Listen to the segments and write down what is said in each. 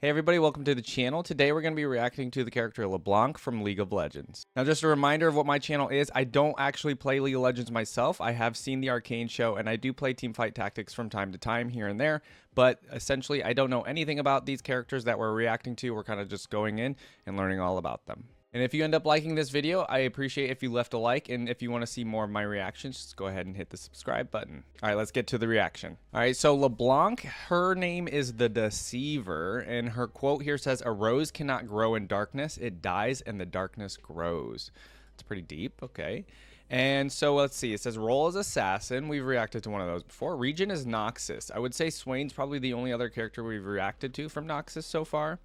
Hey everybody, welcome to the channel. Today we're going to be reacting to the character Leblanc from League of Legends. Now just a reminder of what my channel is, I don't actually play League of Legends myself. I have seen the Arcane show and I do play Teamfight Tactics from time to time here and there, but essentially I don't know anything about these characters that we're reacting to. We're kind of just going in and learning all about them. And if you end up liking this video, I appreciate if you left a like, and if you want to see more of my reactions, just go ahead and hit the subscribe button. All right, let's get to the reaction. All right, so Leblanc, her name is the Deceiver, and her quote here says, "A rose cannot grow in darkness, it dies and the darkness grows." It's pretty deep, okay. And so let's see, it says role as assassin. We've reacted to one of those before. Region is Noxus. I would say Swain's probably the only other character we've reacted to from Noxus so far.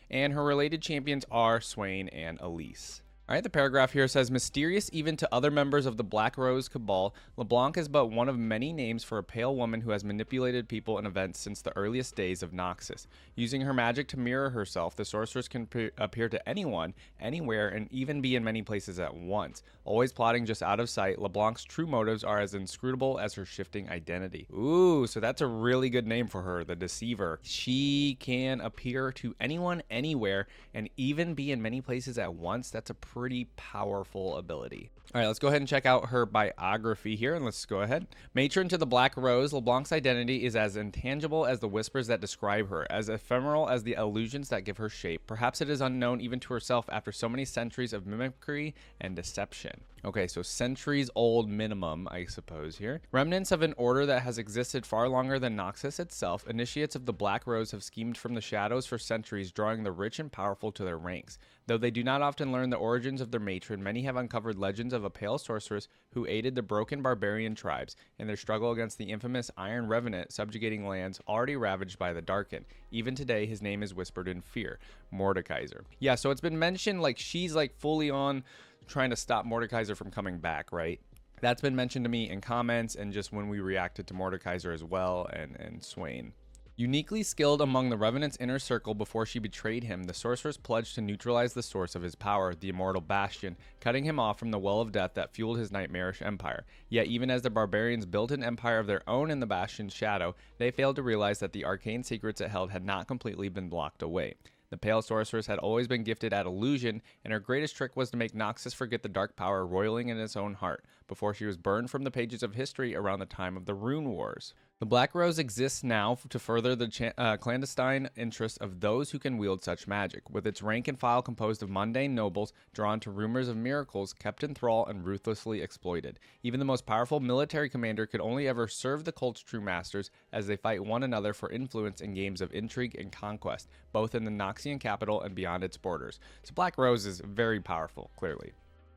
And her related champions are Swain and Elise. All right, the paragraph here says, mysterious even to other members of the Black Rose Cabal, Leblanc is but one of many names for a pale woman who has manipulated people and events since the earliest days of Noxus. Using her magic to mirror herself, the sorceress can appear to anyone, anywhere, and even be in many places at once. Always plotting just out of sight, Leblanc's true motives are as inscrutable as her shifting identity. Ooh, so that's a really good name for her, the Deceiver. She can appear to anyone, anywhere, and even be in many places at once. That's a pretty powerful ability. All right, let's go ahead and check out her biography here, and let's go ahead. Matron to the Black Rose, Leblanc's identity is as intangible as the whispers that describe her, as ephemeral as the illusions that give her shape. Perhaps it is unknown even to herself after so many centuries of mimicry and deception. Okay, so centuries old minimum, I suppose here. Remnants of an order that has existed far longer than Noxus itself, initiates of the Black Rose have schemed from the shadows for centuries, drawing the rich and powerful to their ranks. Though they do not often learn the origins of their matron, many have uncovered legends of a pale sorceress who aided the broken barbarian tribes in their struggle against the infamous Iron Revenant subjugating lands already ravaged by the Darken. Even today, his name is whispered in fear, Mordekaiser. Yeah, so it's been mentioned like she's like fully on trying to stop Mordekaiser from coming back, right? That's been mentioned to me in comments and just when we reacted to Mordekaiser as well and Swain. Uniquely skilled among the Revenant's inner circle before she betrayed him, the sorceress pledged to neutralize the source of his power, the immortal Bastion, cutting him off from the well of death that fueled his nightmarish empire. Yet even as the barbarians built an empire of their own in the Bastion's shadow, they failed to realize that the arcane secrets it held had not completely been blocked away. The pale sorceress had always been gifted at illusion, and her greatest trick was to make Noxus forget the dark power roiling in its own heart, before she was burned from the pages of history around the time of the Rune Wars. The Black Rose exists now to further the clandestine interests of those who can wield such magic, with its rank and file composed of mundane nobles drawn to rumors of miracles, kept in thrall and ruthlessly exploited. Even the most powerful military commander could only ever serve the cult's true masters as they fight one another for influence in games of intrigue and conquest, both in the Noxian capital and beyond its borders. So Black Rose is very powerful, clearly.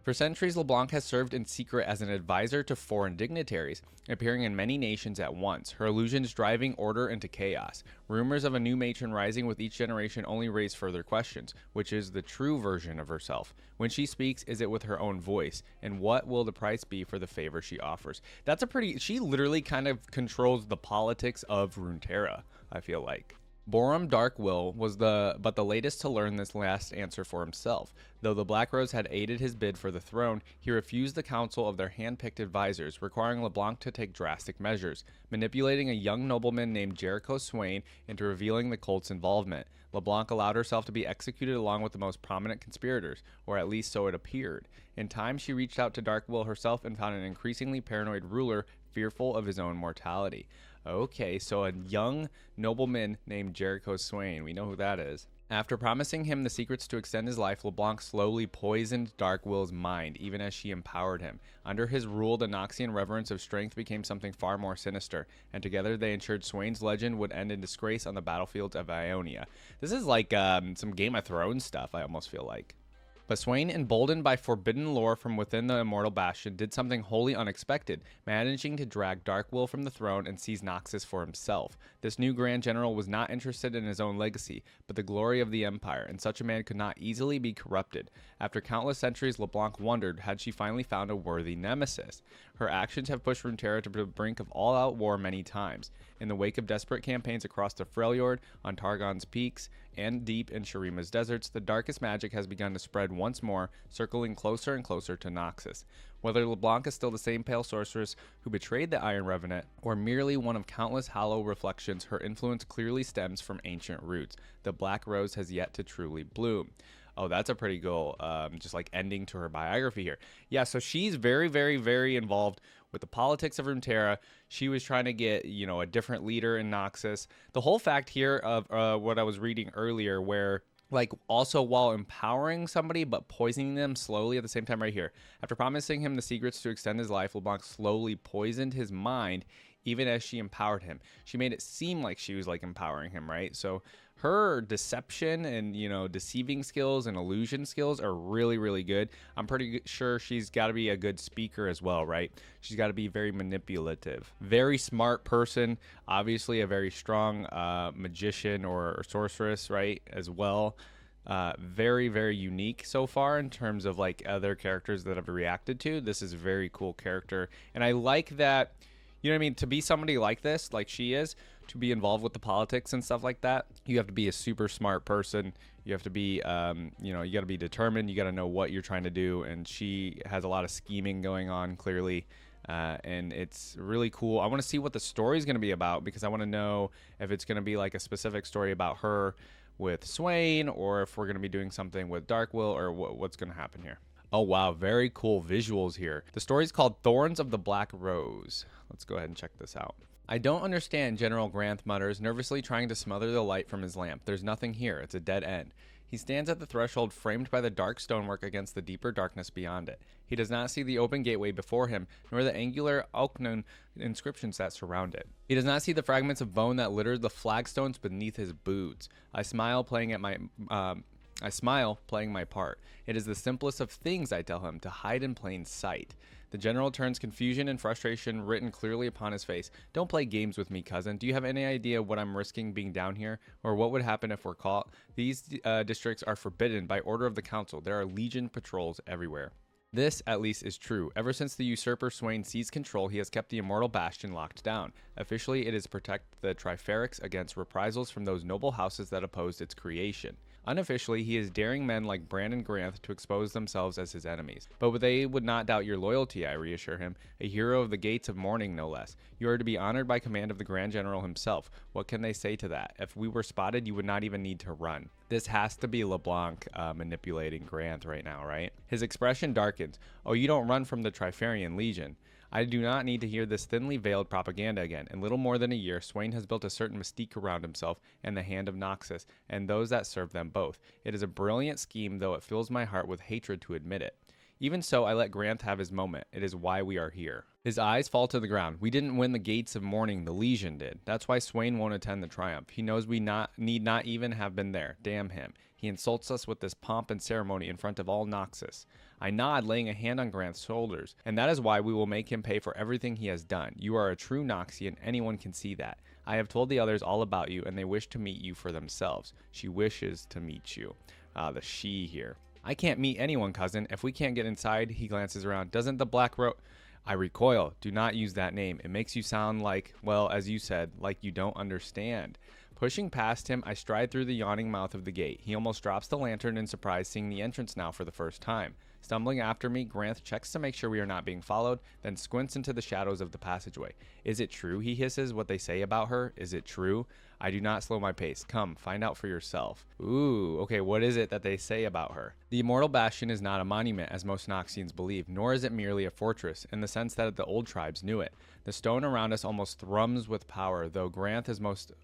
For centuries, Leblanc has served in secret as an advisor to foreign dignitaries, appearing in many nations at once, her illusions driving order into chaos. Rumors of a new matron rising with each generation only raise further questions. Which is the true version of herself? When she speaks, is it with her own voice? And what will the price be for the favor she offers? That's a pretty... She literally kind of controls the politics of Runeterra, I feel like. Borum Darkwill was the latest to learn this last answer for himself. Though the Black Rose had aided his bid for the throne, he refused the counsel of their hand-picked advisors, requiring Leblanc to take drastic measures, manipulating a young nobleman named Jericho Swain into revealing the cult's involvement. Leblanc allowed herself to be executed along with the most prominent conspirators, or at least so it appeared. In time, she reached out to Darkwill herself and found an increasingly paranoid ruler fearful of his own mortality. Okay, so a young nobleman named Jericho Swain. We know who that is. After promising him the secrets to extend his life, Leblanc slowly poisoned Darkwill's mind, even as she empowered him. Under his rule, the Noxian reverence of strength became something far more sinister, and together they ensured Swain's legend would end in disgrace on the battlefields of Ionia. This is like some Game of Thrones stuff, I almost feel like. But Swain, emboldened by forbidden lore from within the immortal Bastion, did something wholly unexpected, managing to drag Darkwill from the throne and seize Noxus for himself. This new Grand General was not interested in his own legacy, but the glory of the Empire, and such a man could not easily be corrupted. After countless centuries, Leblanc wondered, had she finally found a worthy nemesis? Her actions have pushed Runeterra to the brink of all-out war many times. In the wake of desperate campaigns across the Freljord, on Targon's peaks, and deep in Shurima's deserts, the darkest magic has begun to spread once more, circling closer and closer to Noxus. Whether Leblanc is still the same pale sorceress who betrayed the Iron Revenant, or merely one of countless hollow reflections, her influence clearly stems from ancient roots. The Black Rose has yet to truly bloom. Oh, that's a pretty cool, just like ending to her biography here. Yeah, so she's very, very, very involved with the politics of Runeterra. She was trying to get, a different leader in Noxus. The whole fact here of what I was reading earlier, where like also while empowering somebody but poisoning them slowly at the same time right here. After promising him the secrets to extend his life, LeBlanc slowly poisoned his mind even as she empowered him. She made it seem like she was like empowering him, right? So her deception and, deceiving skills and illusion skills are really, really good. I'm pretty sure she's got to be a good speaker as well, right? She's got to be very manipulative. Very smart person. Obviously a very strong magician or sorceress, right, as well. Very, very unique so far in terms of like other characters that I've reacted to. This is a very cool character. And I like that, to be somebody like this, like she is, to be involved with the politics and stuff like that, you have to be a super smart person. You have to be, you got to be determined. You got to know what you're trying to do. And she has a lot of scheming going on, clearly. And it's really cool. I want to see what the story is going to be about, because I want to know if it's going to be like a specific story about her with Swain, or if we're going to be doing something with Darkwill, or what's going to happen here. Oh, wow. Very cool visuals here. The story is called Thorns of the Black Rose. Let's go ahead and check this out. I don't understand, General Granth mutters, nervously trying to smother the light from his lamp. There's nothing here. It's a dead end. He stands at the threshold, framed by the dark stonework against the deeper darkness beyond it. He does not see the open gateway before him, nor the angular Alknown inscriptions that surround it. He does not see the fragments of bone that litter the flagstones beneath his boots. I smile, playing my part. It is the simplest of things, I tell him, to hide in plain sight. The general turns confusion and frustration written clearly upon his face. Don't play games with me, cousin. Do you have any idea what I'm risking being down here? Or what would happen if we're caught? These districts are forbidden by order of the council. There are legion patrols everywhere. This, at least, is true. Ever since the usurper Swain seized control, he has kept the Immortal Bastion locked down. Officially, it is to protect the Triferix against reprisals from those noble houses that opposed its creation. Unofficially, he is daring men like Brandon Granth to expose themselves as his enemies. But they would not doubt your loyalty, I reassure him. A hero of the gates of mourning, no less. You are to be honored by command of the Grand General himself. What can they say to that? If we were spotted, you would not even need to run. This has to be LeBlanc manipulating Granth right now, right? His expression darkens. Oh, you don't run from the Trifarian Legion. I do not need to hear this thinly veiled propaganda again. In little more than a year, Swain has built a certain mystique around himself and the Hand of Noxus, and those that serve them both. It is a brilliant scheme, though it fills my heart with hatred to admit it. Even so, I let Granth have his moment. It is why we are here. His eyes fall to the ground. We didn't win the gates of mourning, the Legion did. That's why Swain won't attend the triumph. He knows we need not even have been there. Damn him. He insults us with this pomp and ceremony in front of all Noxus. I nod, laying a hand on Granth's shoulders, and that is why we will make him pay for everything he has done. You are a true Noxian, anyone can see that. I have told the others all about you, and they wish to meet you for themselves. She wishes to meet you. The she here. I can't meet anyone, cousin. If we can't get inside, he glances around. Doesn't the Black Rose... I recoil. Do not use that name. It makes you sound like, well, as you said, like you don't understand. Pushing past him, I stride through the yawning mouth of the gate. He almost drops the lantern in surprise, seeing the entrance now for the first time. Stumbling after me, Granth checks to make sure we are not being followed, then squints into the shadows of the passageway. Is it true, he hisses, what they say about her? Is it true? I do not slow my pace. Come, find out for yourself. Ooh, okay, what is it that they say about her? The Immortal Bastion is not a monument, as most Noxians believe, nor is it merely a fortress, in the sense that the old tribes knew it. The stone around us almost thrums with power, though Granth is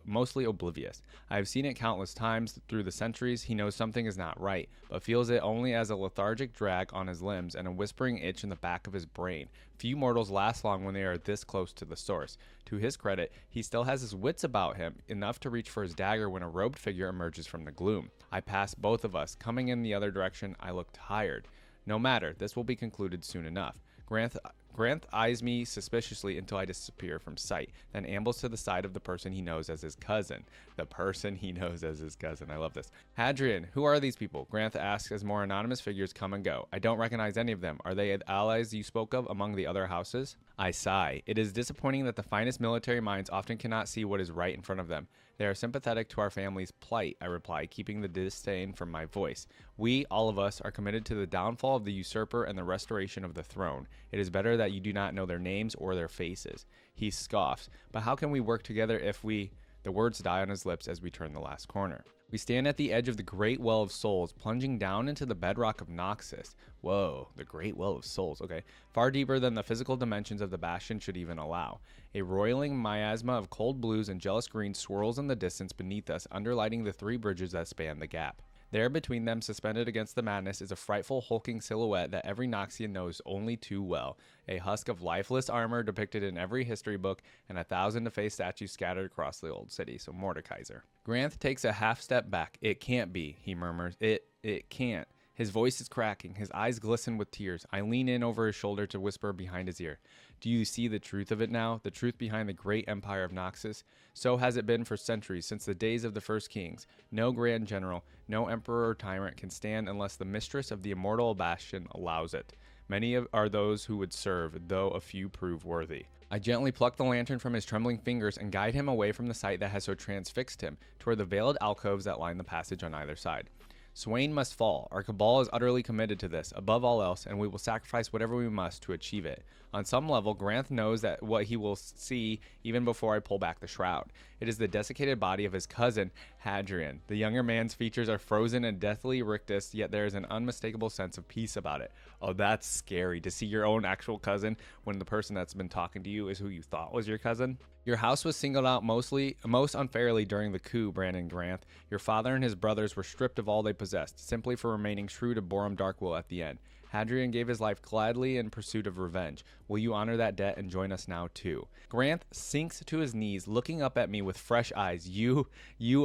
mostly oblivious. I have seen it countless times through the centuries. He knows something is not right, but feels it only as a lethargic drag on his limbs and a whispering itch in the back of his brain. Few mortals last long when they are this close to the source. To his credit, he still has his wits about him, enough to reach for his dagger when a robed figure emerges from the gloom. I pass both of us. Coming in the other direction, I look tired. No matter, this will be concluded soon enough. Granth Granth eyes me suspiciously until I disappear from sight, then ambles to the side of the person he knows as his cousin. The person he knows as his cousin. I love this. Hadrian, who are these people? Granth asks as more anonymous figures come and go. I don't recognize any of them. Are they allies you spoke of among the other houses? I sigh. It is disappointing that the finest military minds often cannot see what is right in front of them. They are sympathetic to our family's plight, I reply, keeping the disdain from my voice. We, all of us, are committed to the downfall of the usurper and the restoration of the throne. It is better that you do not know their names or their faces. He scoffs. But how can we work together if we... The words die on his lips as we turn the last corner. We stand at the edge of the Great Well of Souls, plunging down into the bedrock of Noxus. Whoa, the Great Well of Souls, okay. Far deeper than the physical dimensions of the bastion should even allow. A roiling miasma of cold blues and jealous greens swirls in the distance beneath us, underlighting the 3 bridges that span the gap. There between them, suspended against the madness, is a frightful hulking silhouette that every Noxian knows only too well. A husk of lifeless armor depicted in every history book, and 1,000 defaced statues scattered across the old city. So Mordekaiser. Granth takes a half step back. It can't be, he murmurs. It can't. His voice is cracking. His eyes glisten with tears. I lean in over his shoulder to whisper behind his ear. Do you see the truth of it now? The truth behind the great empire of Noxus? So has it been for centuries, since the days of the first kings. No grand general, no emperor or tyrant can stand unless the mistress of the immortal bastion allows it. Many are those who would serve, though a few prove worthy. I gently pluck the lantern from his trembling fingers and guide him away from the sight that has so transfixed him, toward the veiled alcoves that line the passage on either side. Swain must fall. Our cabal is utterly committed to this, above all else, and we will sacrifice whatever we must to achieve it. On some level, Granth knows that what he will see even before I pull back the shroud. It is the desiccated body of his cousin, Hadrian. The younger man's features are frozen and deathly rictus, yet there is an unmistakable sense of peace about it. Oh, that's scary, to see your own actual cousin when the person that's been talking to you is who you thought was your cousin. Your house was singled out most unfairly during the coup, Brandon Granth. Your father and his brothers were stripped of all they possessed, simply for remaining true to Borum Darkwill at the end. Hadrian gave his life gladly in pursuit of revenge. Will you honor that debt and join us now too? Granth sinks to his knees, looking up at me with fresh eyes. You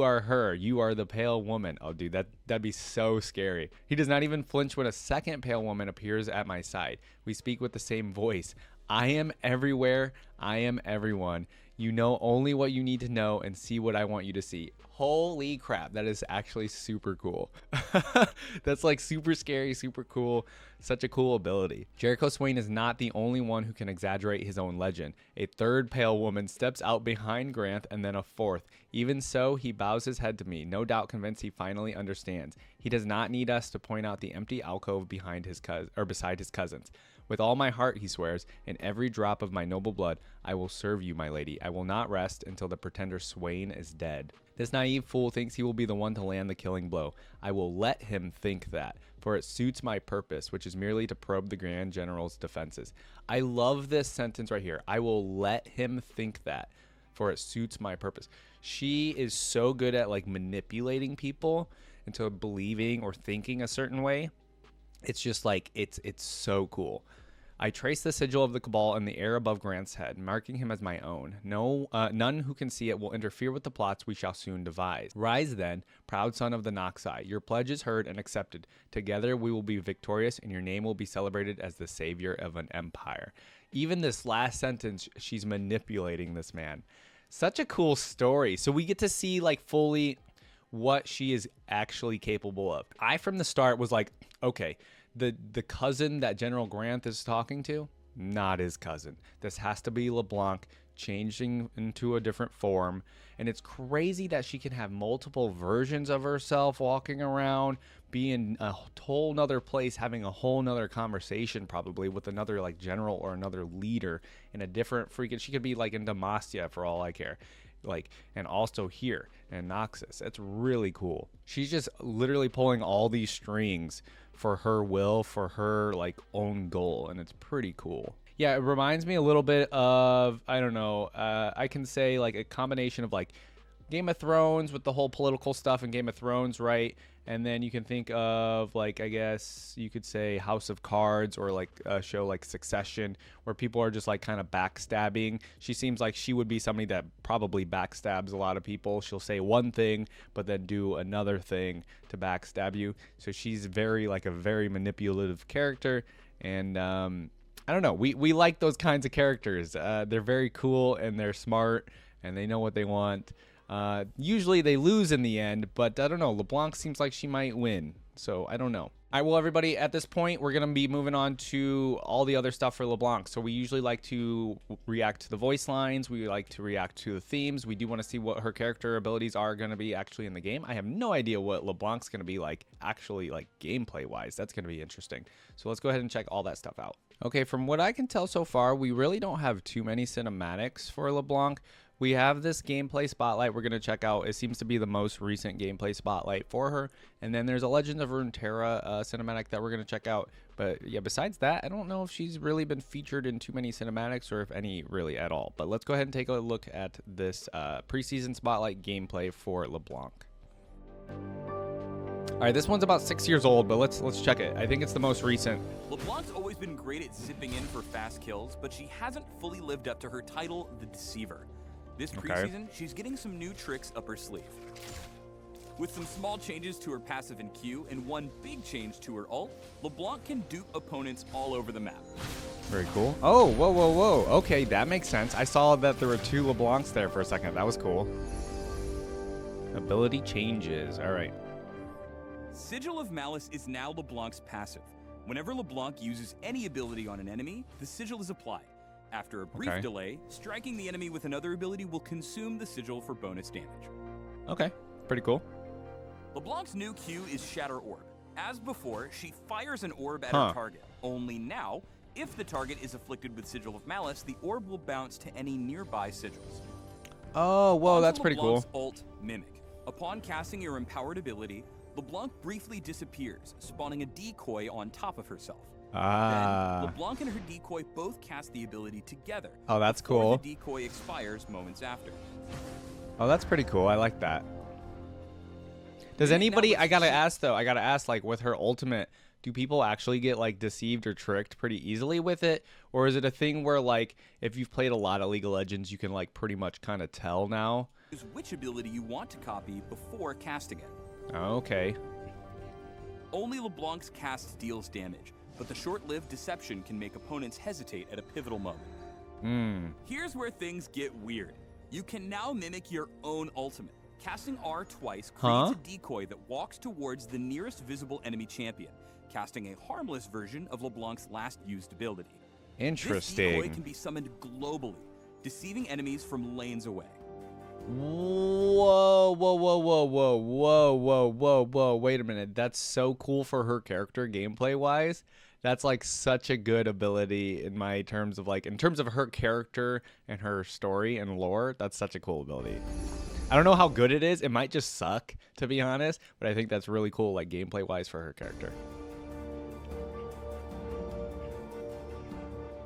are her. You are the pale woman. Oh, dude, that'd be so scary. He does not even flinch when a second pale woman appears at my side. We speak with the same voice. I am everywhere. I am everyone. You know only what you need to know and see what I want you to see. Holy crap, that is actually super cool. That's like super scary, super cool. Such a cool ability. Jericho Swain is not the only one who can exaggerate his own legend. A third pale woman steps out behind Granth, and then a fourth. Even so, he bows his head to me, no doubt convinced he finally understands. He does not need us to point out the empty alcove behind beside his cousins. With all my heart, he swears, in every drop of my noble blood, I will serve you, my lady. I will not rest until the pretender Swain is dead. This naive fool thinks he will be the one to land the killing blow. I will let him think that, for it suits my purpose, which is merely to probe the Grand General's defenses. I love this sentence right here. I will let him think that, for it suits my purpose. She is so good at like manipulating people into believing or thinking a certain way. It's just like, it's so cool. I trace the sigil of the Cabal in the air above Grant's head, marking him as my own. None who can see it will interfere with the plots we shall soon devise. Rise then, proud son of the Noxai. Your pledge is heard and accepted. Together we will be victorious, and your name will be celebrated as the savior of an empire. Even this last sentence, she's manipulating this man. Such a cool story. So we get to see like fully what she is actually capable of. I from the start was like, okay, the cousin that General Granth is talking to, not his cousin. This has to be Leblanc changing into a different form. And it's crazy that she can have multiple versions of herself walking around, be in a whole nother place, having a whole nother conversation probably with another like general or another leader in a different freaking, she could be like in Demacia for all I care. Like, and also here in Noxus. It's really cool. She's just literally pulling all these strings for her will, for her like own goal, and it's pretty cool. Yeah, it reminds me a little bit of, I don't know, I can say like a combination of like Game of Thrones with the whole political stuff in Game of Thrones, right? And then you can think of like, I guess you could say House of Cards, or like a show like Succession, where people are just like kind of backstabbing. She seems like she would be somebody that probably backstabs a lot of people. She'll say one thing, but then do another thing to backstab you. So she's very like a very manipulative character. And I I don't know. We like those kinds of characters. They're very cool and they're smart and they know what they want. Usually they lose in the end, but I don't know. LeBlanc seems like she might win. So I don't know. All right, well, everybody, at this point, we're going to be moving on to all the other stuff for LeBlanc. So we usually like to react to the voice lines. We like to react to the themes. We do want to see what her character abilities are going to be actually in the game. I have no idea what LeBlanc's going to be like, actually, like gameplay-wise. That's going to be interesting. So let's go ahead and check all that stuff out. Okay, from what I can tell so far, we really don't have too many cinematics for LeBlanc. We have this gameplay spotlight we're going to check out. It seems to be the most recent gameplay spotlight for her. And then there's a Legends of Runeterra cinematic that we're going to check out. But yeah, besides that, I don't know if she's really been featured in too many cinematics or if any really at all. But let's go ahead and take a look at this preseason spotlight gameplay for LeBlanc. All right, this one's about 6 years old, but let's check it. I think it's the most recent. LeBlanc's always been great at zipping in for fast kills, but she hasn't fully lived up to her title, the Deceiver. This preseason, she's getting some new tricks up her sleeve. With some small changes to her passive and Q and one big change to her ult, LeBlanc can dupe opponents all over the map. Very cool. Oh, whoa, whoa, whoa. Okay, that makes sense. I saw that there were 2 LeBlancs there for a second. That was cool. Ability changes. All right. Sigil of Malice is now LeBlanc's passive. Whenever LeBlanc uses any ability on an enemy, the sigil is applied. After a brief delay, striking the enemy with another ability will consume the sigil for bonus damage. Okay, pretty cool. LeBlanc's new Q is Shatter Orb. As before, she fires an orb at her target. Only now, if the target is afflicted with Sigil of Malice, the orb will bounce to any nearby sigils. Oh, whoa, that's pretty cool. Ult, Mimic. Upon casting your empowered ability, LeBlanc briefly disappears, spawning a decoy on top of herself. Then, LeBlanc and her decoy both cast the ability together. Oh, that's cool. The decoy expires moments after. Oh, that's pretty cool. I like that. Does anybody, I gotta ask though, like with her ultimate, do people actually get like deceived or tricked pretty easily with it? Or is it a thing where like, if you've played a lot of League of Legends, you can like pretty much kind of tell now? Choose which ability you want to copy before casting it. Okay. Only LeBlanc's cast deals damage, but the short-lived deception can make opponents hesitate at a pivotal moment. Here's where things get weird. You can now mimic your own ultimate. Casting R twice creates a decoy that walks towards the nearest visible enemy champion, casting a harmless version of LeBlanc's last used ability. Interesting. This decoy can be summoned globally, deceiving enemies from lanes away. Whoa, whoa, whoa, whoa, whoa, whoa, whoa, whoa, whoa. Wait a minute. That's so cool for her character gameplay-wise. That's like such a good ability in my terms of like, in terms of her character and her story and lore. That's such a cool ability. I don't know how good it is. It might just suck, to be honest, but I think that's really cool, like gameplay-wise for her character.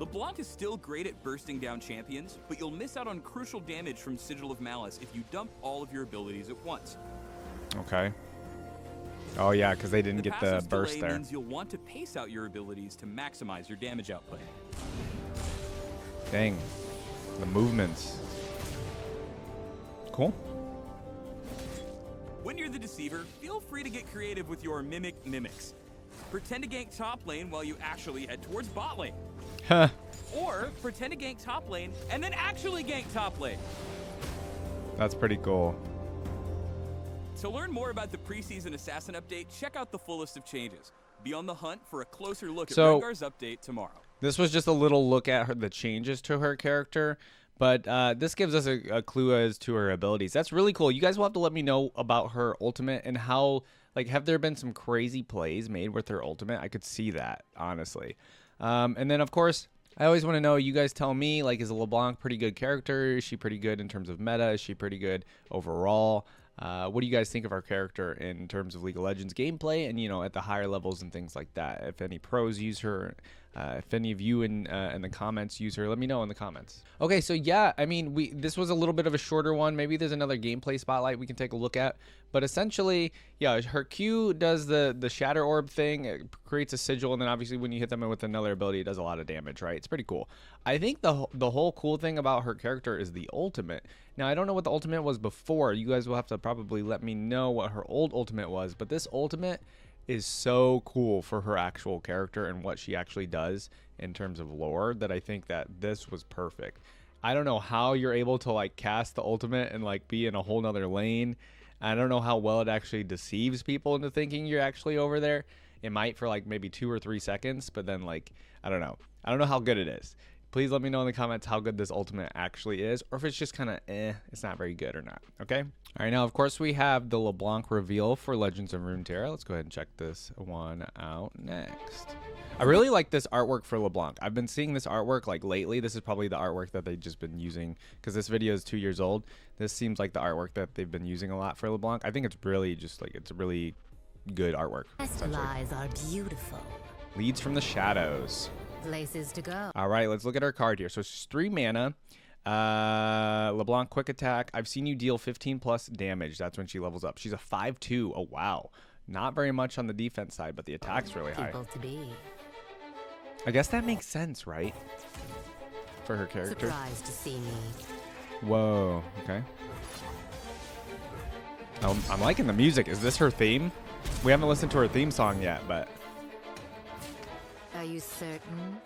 LeBlanc is still great at bursting down champions, but you'll miss out on crucial damage from Sigil of Malice if you dump all of your abilities at once. Okay. Oh yeah, because they didn't get the burst there. Means you'll want to pace out your abilities to maximize your damage output. Dang. The movements. Cool. When you're the Deceiver, feel free to get creative with your mimics. Pretend to gank top lane while you actually head towards bot lane. Huh. Or pretend to gank top lane and then actually gank top lane. That's pretty cool. To learn more about the preseason Assassin update, check out the full list of changes. Be on the hunt for a closer look at Rengar's update tomorrow. This was just a little look at the changes to her character, but this gives us a clue as to her abilities. That's really cool. You guys will have to let me know about her ultimate and how, like, have there been some crazy plays made with her ultimate? I could see that, honestly. And then, of course, I always want to know, you guys tell me, like, is LeBlanc pretty good character? Is she pretty good in terms of meta? Is she pretty good overall? What do you guys think of our character in terms of League of Legends gameplay and, you know, at the higher levels and things like that? If any pros use her, if any of you in the comments use her, let me know in the comments. Okay, so yeah, I mean, this was a little bit of a shorter one. Maybe there's another gameplay spotlight we can take a look at. But essentially, yeah, her Q does the Shatter Orb thing. It creates a sigil, and then obviously when you hit them with another ability, it does a lot of damage, right? It's pretty cool. I think the whole cool thing about her character is the ultimate. Now, I don't know what the ultimate was before. You guys will have to probably let me know what her old ultimate was. But this ultimate is so cool for her actual character and what she actually does in terms of lore that I think that this was perfect. I don't know how you're able to like cast the ultimate and like be in a whole nother lane. I don't know how well it actually deceives people into thinking you're actually over there. It might for like maybe 2 or 3 seconds, but then like, I don't know. I don't know how good it is. Please let me know in the comments how good this ultimate actually is, or if it's just kind of it's not very good or not, okay? All right, now, of course, we have the Leblanc reveal for Legends of Runeterra. Let's go ahead and check this one out next. I really like this artwork for Leblanc. I've been seeing this artwork like lately. This is probably the artwork that they've just been using because this video is 2 years old. This seems like the artwork that they've been using a lot for Leblanc. I think it's really just like, it's a really good artwork. Lies are beautiful. Leads from the shadows. Places to go. All right, let's look at our card here. So it's 3 mana. LeBlanc quick attack. I've seen you deal 15 plus damage. That's when she levels up. She's a 5/2. Oh, wow. Not very much on the defense side, but the attack's really high. People to be. I guess that makes sense, right? For her character. Surprised to see me. Whoa, okay. I'm liking the music. Is this her theme? We haven't listened to her theme song yet, but... Are you certain?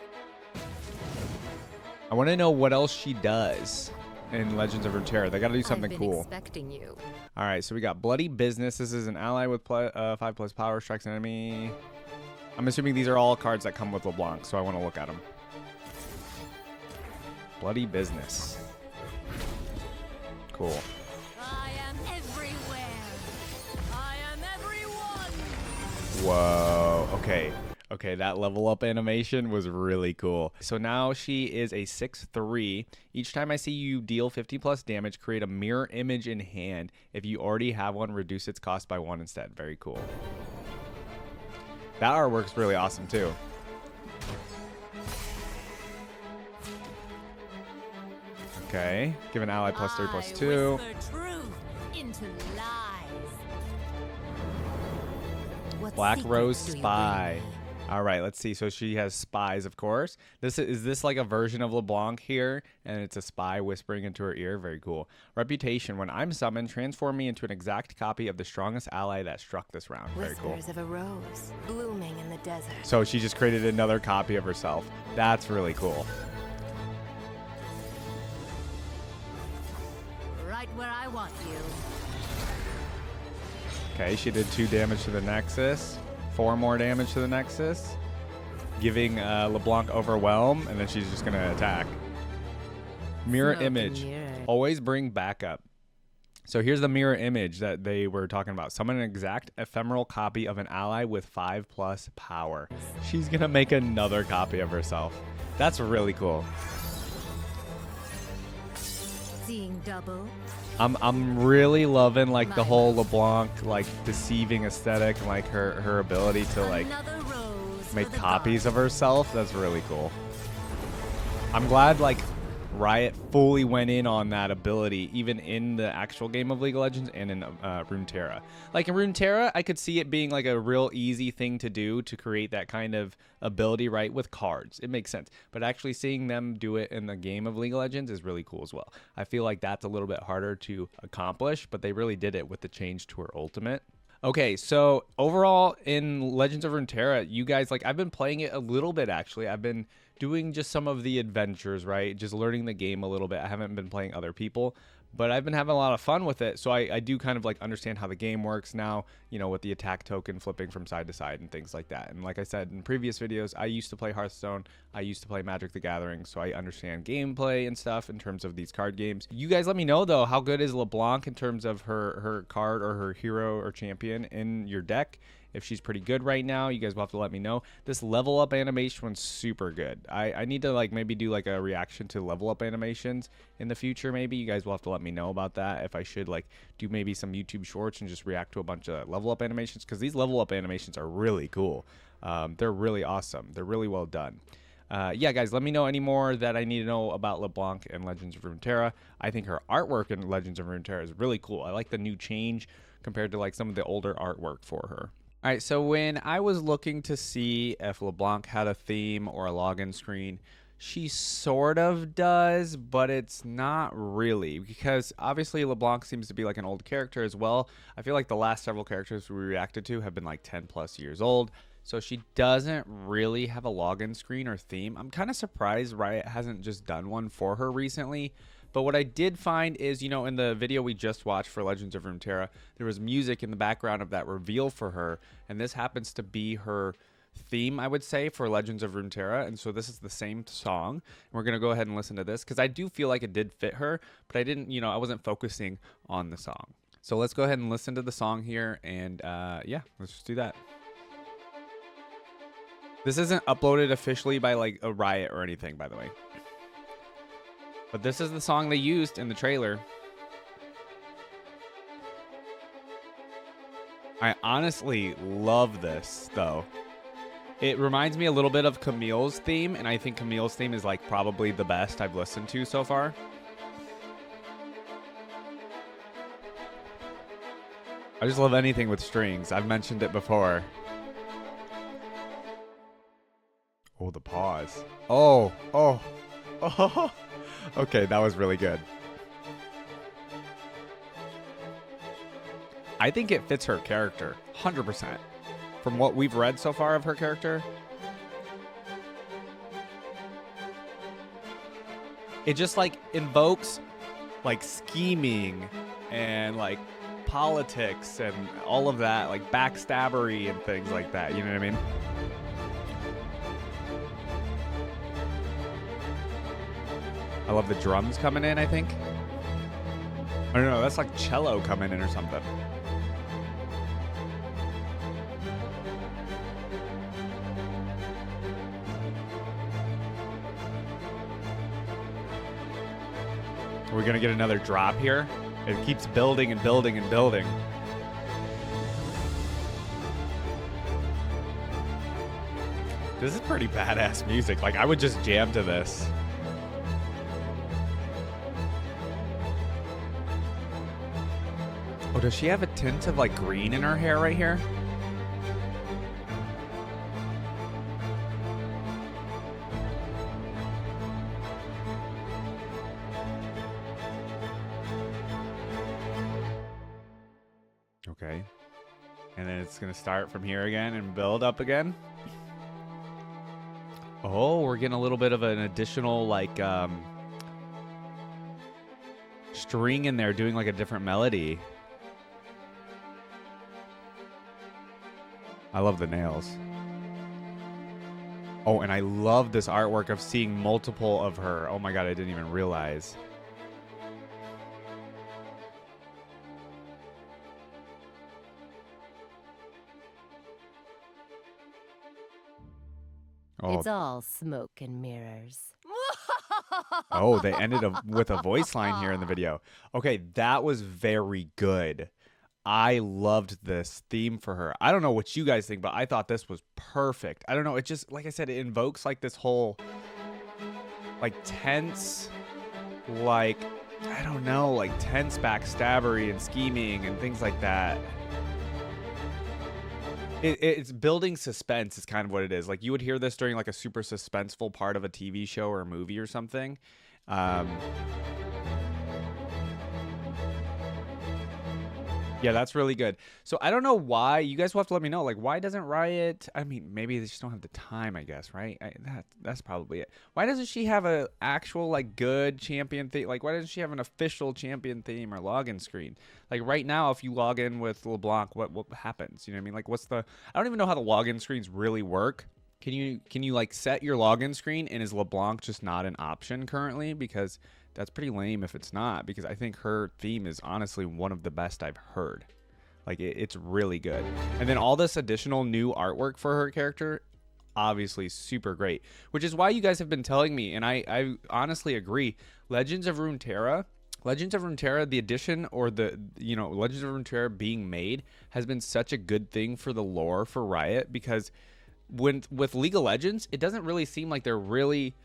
I want to know what else she does in Legends of Runeterra. They got to do something I've been cool. Expecting you. All right, so we got Bloody Business. This is an ally with 5+ power, strikes an enemy. I'm assuming these are all cards that come with LeBlanc, so I want to look at them. Bloody Business. Cool. I am everywhere. I am everyone. Whoa. Okay. Okay, that level up animation was really cool. So now she is a 6/3. Each time I see you deal 50 plus damage, create a mirror image in hand. If you already have one, reduce its cost by 1 instead. Very cool. That artwork's really awesome too. Okay, give an ally +3/+2. Whisper truth into lies. What Black secrets Rose do you Spy. bring me? All right, let's see. So she has spies, of course. Is this like a version of LeBlanc here? And it's a spy whispering into her ear. Very cool. Reputation. When I'm summoned, transform me into an exact copy of the strongest ally that struck this round. Very cool. Whispers of a rose blooming in the desert. So she just created another copy of herself. That's really cool. Right where I want you. Okay, she did 2 damage to the Nexus. 4 more damage to the Nexus. Giving LeBlanc Overwhelm, and then she's just going to attack. Mirror Smoke and image. mirror. Always bring backup. So here's the mirror image that they were talking about. Summon an exact ephemeral copy of an ally with 5+ power. She's going to make another copy of herself. That's really cool. Seeing double. I'm really loving like the whole LeBlanc like deceiving aesthetic and like her ability to like Another rose make for the copies of gods. herself. That's really cool. I'm glad like Riot fully went in on that ability even in the actual game of League of Legends and in Runeterra. Like in Runeterra, I could see it being like a real easy thing to do to create that kind of ability, right, with cards. It makes sense. But actually seeing them do it in the game of League of Legends is really cool as well. I feel like that's a little bit harder to accomplish, but they really did it with the change to her ultimate. Okay, so overall in Legends of Runeterra, you guys, like, I've been playing it a little bit, actually. I've been doing just some of the adventures, right? Just learning the game a little bit. I haven't been playing other people, but I've been having a lot of fun with it. So I do kind of like understand how the game works now, you know, with the attack token flipping from side to side and things like that. And like I said in previous videos, I used to play Hearthstone. I used to play Magic the Gathering. So I understand gameplay and stuff in terms of these card games. You guys let me know though, how good is LeBlanc in terms of her card or her hero or champion in your deck? If she's pretty good right now, you guys will have to let me know. This level up animation one's super good. I need to like maybe do like a reaction to level up animations in the future. Maybe you guys will have to let me know about that. If I should like do maybe some YouTube shorts and just react to a bunch of level up animations, because these level up animations are really cool. They're really awesome. They're really well done. Yeah, guys, let me know any more that I need to know about LeBlanc and Legends of Runeterra. I think her artwork in Legends of Runeterra is really cool. I like the new change compared to like some of the older artwork for her. All right, so when I was looking to see if LeBlanc had a theme or a login screen, she sort of does, but it's not really, because obviously LeBlanc seems to be like an old character as well. I feel like the last several characters we reacted to have been like 10+ years old. So she doesn't really have a login screen or theme. I'm kind of surprised Riot hasn't just done one for her recently. But what I did find is, you know, in the video we just watched for Legends of Runeterra, there was music in the background of that reveal for her. And this happens to be her theme, I would say, for Legends of Runeterra. And so this is the same song. And we're going to go ahead and listen to this because I do feel like it did fit her. But I didn't, you know, I wasn't focusing on the song. So let's go ahead and listen to the song here. And yeah, let's just do that. This isn't uploaded officially by like a Riot or anything, by the way. But this is the song they used in the trailer. I honestly love this, though. It reminds me a little bit of Camille's theme, and I think Camille's theme is like probably the best I've listened to so far. I just love anything with strings. I've mentioned it before. Oh, the pause. Oh. Okay, that was really good. I think it fits her character, 100%. From what we've read so far of her character. It just like invokes like scheming and like politics and all of that, like backstabbery and things like that, you know what I mean? I love the drums coming in, I think. I don't know, that's like cello coming in or something. We're gonna get another drop here. It keeps building and building and building. This is pretty badass music. Like, I would just jam to this. Oh, does she have a tint of like green in her hair right here? Okay. And then it's going to start from here again and build up again. Oh, we're getting a little bit of an additional like string in there doing like a different melody. I love the nails. Oh, and I love this artwork of seeing multiple of her. Oh my god, I didn't even realize. Oh. It's all smoke and mirrors. Oh, they ended with a voice line here in the video. Okay, that was very good. I loved this theme for her. I don't know what you guys think, but I thought this was perfect. I don't know. It just, like I said, it invokes like this whole, like tense, like, I don't know, like tense backstabbery and scheming and things like that. It's building suspense is kind of what it is. Like you would hear this during like a super suspenseful part of a TV show or a movie or something. Yeah, that's really good. So I don't know why. You guys will have to let me know. Like, why doesn't Riot? I mean, maybe they just don't have the time, I guess, right? That's probably it. Why doesn't she have a actual like good champion theme? Like, why doesn't she have an official champion theme or login screen? Like right now, if you log in with LeBlanc, what happens? You know what I mean? Like, what's the? I don't even know how the login screens really work. Can you like set your login screen, and is LeBlanc just not an option currently? Because that's pretty lame if it's not, because I think her theme is honestly one of the best I've heard. Like it's really good. And then all this additional new artwork for her character, obviously super great, which is why you guys have been telling me, and I honestly agree, Legends of Runeterra, the addition, or the, you know, Legends of Runeterra being made has been such a good thing for the lore for Riot, because with League of Legends, it doesn't really seem like they're really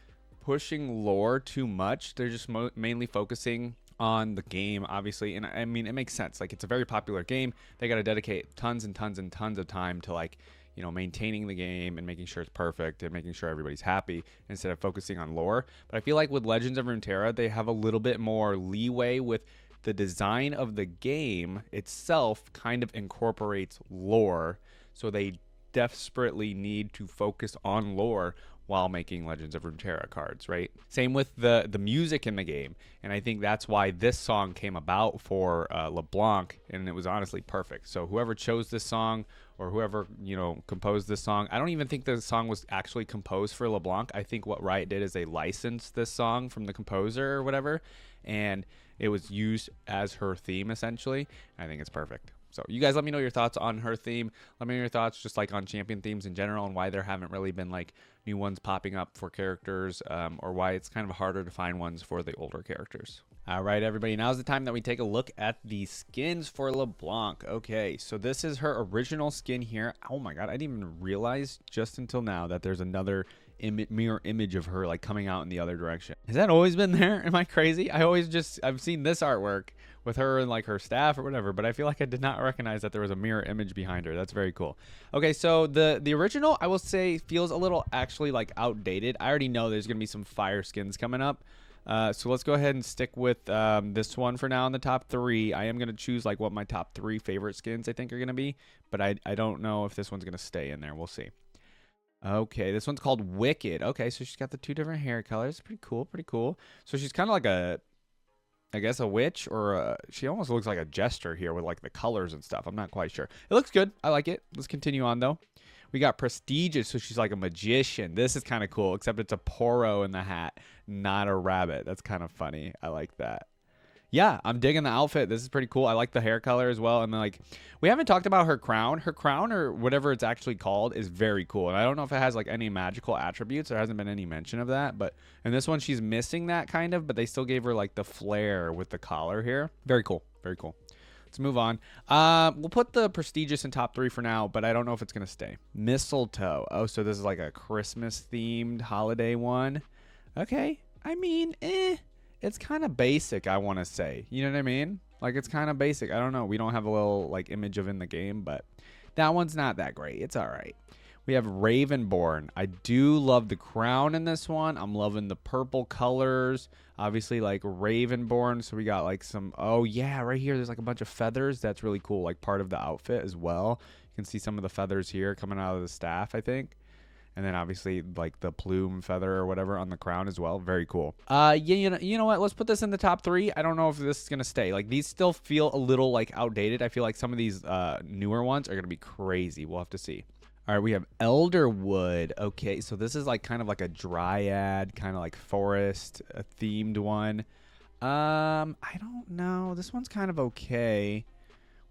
pushing lore too much. They're just mainly focusing on the game, obviously. And I mean, it makes sense. Like, it's a very popular game. They got to dedicate tons and tons and tons of time to, like, you know, maintaining the game and making sure it's perfect and making sure everybody's happy instead of focusing on lore. But I feel like with Legends of Runeterra, they have a little bit more leeway with the design of the game itself kind of incorporates lore. So they desperately need to focus on lore while making Legends of Runeterra cards, right? Same with the music in the game, and I think that's why this song came about for Leblanc, and it was honestly perfect. So whoever chose this song, or whoever, you know, composed this song, I don't even think the song was actually composed for Leblanc. I think what Riot did is they licensed this song from the composer or whatever, and it was used as her theme essentially. I think it's perfect. So you guys let me know your thoughts on her theme. Let me know your thoughts just like on champion themes in general, and why there haven't really been like new ones popping up for characters, or why it's kind of harder to find ones for the older characters. All right, everybody, now's the time that we take a look at the skins for Leblanc. Okay, so this is her original skin here. Oh my god, I didn't even realize just until now that there's another mirror image of her like coming out in the other direction. Has that always been there? Am I crazy? I've seen this artwork with her and like her staff or whatever, but I feel like I did not recognize that there was a mirror image behind her. That's very cool. Okay, so the original, I will say, feels a little actually like outdated. I already know there's gonna be some fire skins coming up. So let's go ahead and stick with this one for now in the top 3. I am going to choose like what my top 3 favorite skins I think are going to be, but I don't know if this one's going to stay in there. We'll see. Okay, this one's called Wicked. Okay, so she's got the 2 different hair colors. Pretty cool, pretty cool. So she's kind of like I guess a witch, or she almost looks like a jester here with like the colors and stuff. I'm not quite sure. It looks good. I like it. Let's continue on though. We got Prestigious, so she's like a magician. This is kind of cool, except it's a Poro in the hat, not a rabbit. That's kind of funny. I like that. Yeah, I'm digging the outfit. This is pretty cool. I like the hair color as well. And then, like, we haven't talked about her crown. Her crown, or whatever it's actually called, is very cool. And I don't know if it has like any magical attributes. There hasn't been any mention of that. But in this one, she's missing that kind of. But they still gave her like the flare with the collar here. Very cool. Very cool. Let's move on. We'll put the Prestigious in top 3 for now, but I don't know if it's going to stay. Mistletoe. Oh, so this is like a Christmas-themed holiday one. Okay. I mean, it's kind of basic, I want to say. You know what I mean? Like, it's kind of basic. I don't know. We don't have a little, like, image of in the game, but that one's not that great. It's all right. We have Ravenborn. I do love the crown in this one. I'm loving the purple colors. Obviously, like, Ravenborn. So we got, like, some... Oh, yeah, right here. There's, like, a bunch of feathers. That's really cool. Like, part of the outfit as well. You can see some of the feathers here coming out of the staff, I think. And then, obviously, like, the plume feather or whatever on the crown as well. Very cool. Yeah, you know what? Let's put this in the top 3. I don't know if this is going to stay. Like, these still feel a little, like, outdated. I feel like some of these newer ones are going to be crazy. We'll have to see. All right, we have Elderwood. Okay, so this is like kind of like a dryad, kind of like forest themed one. I don't know. This one's kind of okay.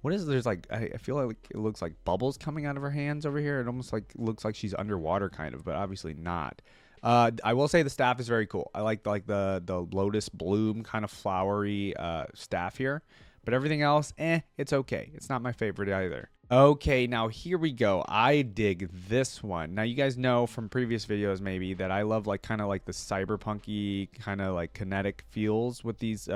What is there's like I feel like it looks like bubbles coming out of her hands over here. It almost like looks like she's underwater kind of, but obviously not. I will say the staff is very cool. I like the lotus bloom kind of flowery staff here. But everything else, it's okay. It's not my favorite either. Okay, now here we go. I dig this one. Now you guys know from previous videos maybe that I love like kind of like the cyberpunky kind of like kinetic feels with these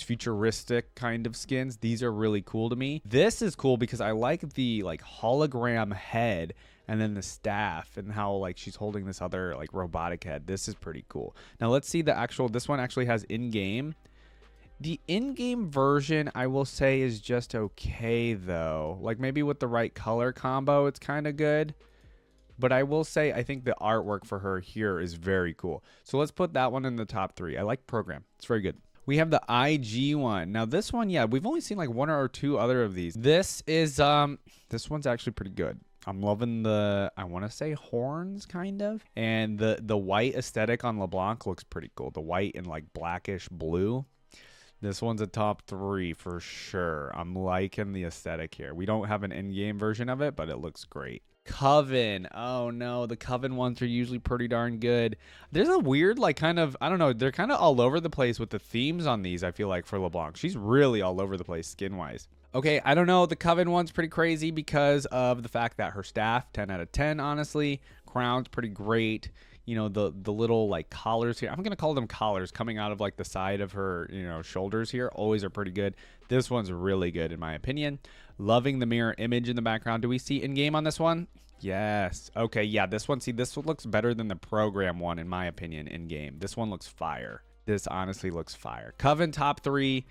futuristic kind of skins. These are really cool to me. This is cool because I like the like hologram head and then the staff and how like she's holding this other like robotic head. This is pretty cool. Now let's see the actual, this one actually has in-game. The in-game version, I will say, is just okay, though. Like, maybe with the right color combo, it's kind of good. But I will say, I think the artwork for her here is very cool. So let's put that one in the top 3. I like Program. It's very good. We have the IG one. Now, this one, yeah, we've only seen, like, 1 or 2 other of these. This is, this one's actually pretty good. I'm loving the, I want to say horns, kind of. And the white aesthetic on LeBlanc looks pretty cool. The white and, like, blackish blue. This one's a top 3 for sure. I'm liking the aesthetic here. We don't have an in-game version of it, but it looks great. Coven. Oh, no. The Coven ones are usually pretty darn good. There's a weird, like, kind of, I don't know. They're kind of all over the place with the themes on these, I feel like, for LeBlanc. She's really all over the place skin-wise. Okay, I don't know. The Coven one's pretty crazy because of the fact that her staff, 10 out of 10, honestly. Crown's pretty great. You know, the little like collars here. I'm going to call them collars coming out of like the side of her, you know, shoulders here. Always are pretty good. This one's really good in my opinion. Loving the mirror image in the background. Do we see in game on this one? Yes. Okay. Yeah. This one. See, this one looks better than the program one in my opinion in game. This one looks fire. This honestly looks fire. Coven top 3.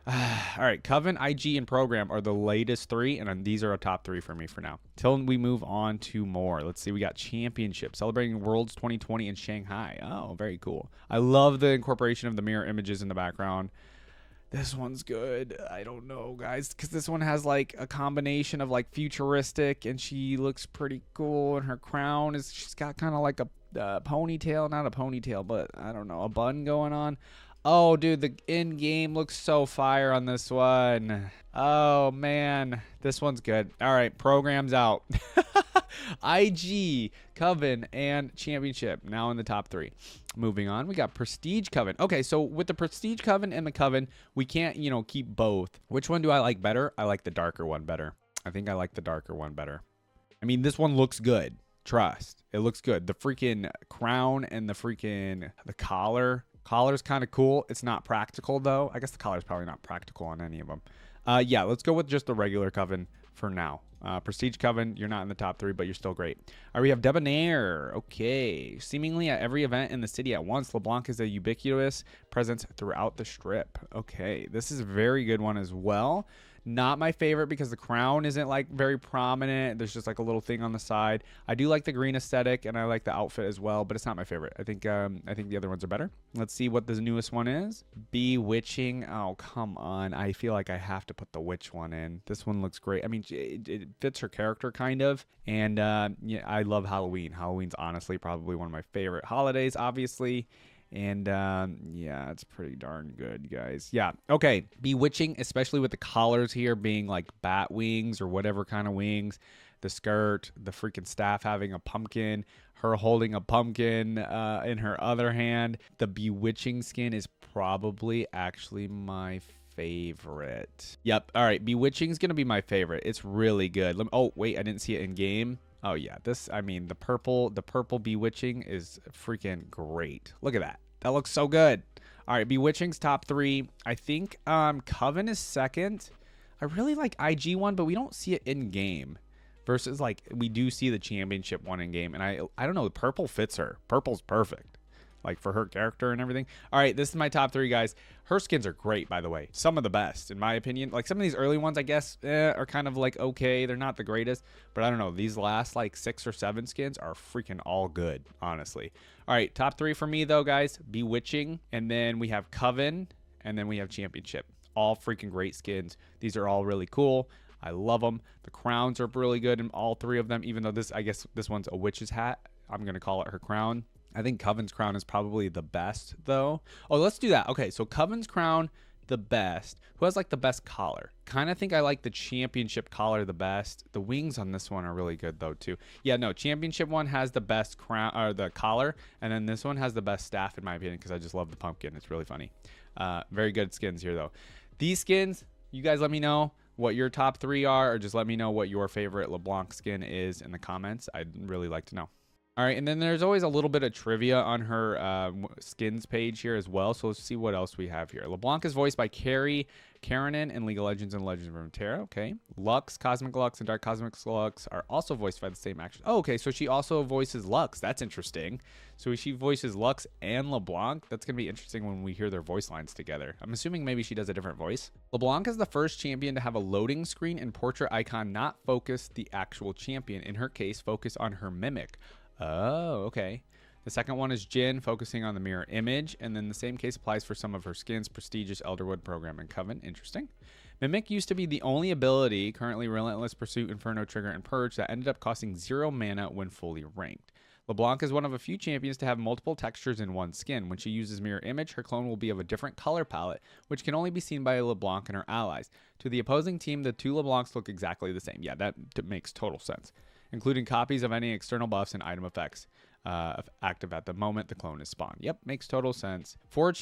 All right, Coven, IG, and Program are the latest 3, and these are a top 3 for me for now. Till we move on to more. Let's see, we got Championship, celebrating Worlds 2020 in Shanghai. Oh, very cool. I love the incorporation of the mirror images in the background. This one's good. I don't know, guys, because this one has like a combination of like futuristic, and she looks pretty cool, and her crown is, she's got kind of like a ponytail, not a ponytail, but I don't know, a bun going on. Oh, dude, the in-game looks so fire on this one. Oh, man. This one's good. All right, Program's out. IG, Coven, and Championship now in the top 3. Moving on, we got Prestige Coven. Okay, so with the Prestige Coven and the Coven, we can't, keep both. Which one do I like better? I like the darker one better. I think I like the darker one better. I mean, this one looks good. Trust. It looks good. The freaking crown and the collar. Collar's kind of cool. It's not practical, though. I guess the collar's probably not practical on any of them. Yeah, let's go with just the regular Coven for now. Prestige Coven, you're not in the top 3, but you're still great. All right, we have Debonair. Okay. Seemingly at every event in the city at once, LeBlanc is a ubiquitous presence throughout the strip. Okay, this is a very good one as well. Not my favorite because the crown isn't like very prominent. There's just like a little thing on the side. I do like the green aesthetic, and I like the outfit as well, but it's not my favorite. I think the other ones are better. Let's see what the newest one is. Bewitching. Oh, come on. I feel like I have to put the witch one in. This one looks great. I mean, it fits her character kind of, and yeah, I love Halloween. Halloween's honestly probably one of my favorite holidays, obviously. And yeah, it's pretty darn good, guys. Yeah, okay. Bewitching, especially with the collars here being like bat wings or whatever kind of wings. The skirt, the freaking staff having a pumpkin, her holding a pumpkin in her other hand. The Bewitching skin is probably actually my favorite. Yep. All right, Bewitching's gonna be my favorite. It's really good. Oh wait, I didn't see it in game. Oh yeah, the purple Bewitching is freaking great. Look at that. That looks so good. All right, Bewitching's top 3. I think Coven is second. I really like IG one, but we don't see it in game. Versus like we do see the Championship one in game, and I don't know, the purple fits her. Purple's perfect. Like for her character and everything. All right, this is my top 3, guys. Her skins are great, by the way. Some of the best, in my opinion. Like some of these early ones, I guess, are kind of like okay. They're not the greatest, but I don't know. These last like 6 or 7 skins are freaking all good, honestly. All right, top 3 for me though, guys. Bewitching, and then we have Coven, and then we have Championship. All freaking great skins. These are all really cool. I love them. The crowns are really good in all 3 of them, even though I guess this one's a witch's hat. I'm going to call it her crown. I think Coven's crown is probably the best, though. Oh, let's do that. Okay, so Coven's crown, the best. Who has, like, the best collar? Kind of think I like the Championship collar the best. The wings on this one are really good, though, too. Yeah, no, Championship one has the best crown, or the collar, and then this one has the best staff, in my opinion, because I just love the pumpkin. It's really funny. Very good skins here, though. These skins, you guys let me know what your top 3 are, or just let me know what your favorite LeBlanc skin is in the comments. I'd really like to know. All right, and then there's always a little bit of trivia on her skins page here as well, so let's see what else we have here. LeBlanc is voiced by Carrie Karanen in League of Legends and Legends of Runeterra. Okay. Lux, Cosmic Lux, and Dark Cosmic Lux are also voiced by the same actress. Oh, okay, so she also voices Lux. That's interesting. So she voices Lux and LeBlanc. That's going to be interesting when we hear their voice lines together. I'm assuming maybe she does a different voice. LeBlanc is the first champion to have a loading screen and portrait icon not focus the actual champion. In her case, focus on her mimic. Oh, okay. The second one is Jin, focusing on the mirror image, and then the same case applies for some of her skins, Prestigious, Elderwood, Program, and Coven. Interesting. Mimic used to be the only ability, currently Relentless Pursuit, Inferno, Trigger, and Purge, that ended up costing 0 mana when fully ranked. LeBlanc is one of a few champions to have multiple textures in one skin. When she uses mirror image, her clone will be of a different color palette, which can only be seen by LeBlanc and her allies. To the opposing team, the 2 LeBlancs look exactly the same. Yeah, that makes total sense. Including copies of any external buffs and item effects active at the moment the clone is spawned. Yep, makes total sense. 4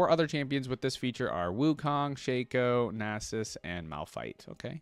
other champions with this feature are Wukong, Shaco, Nasus, and Malphite. Okay.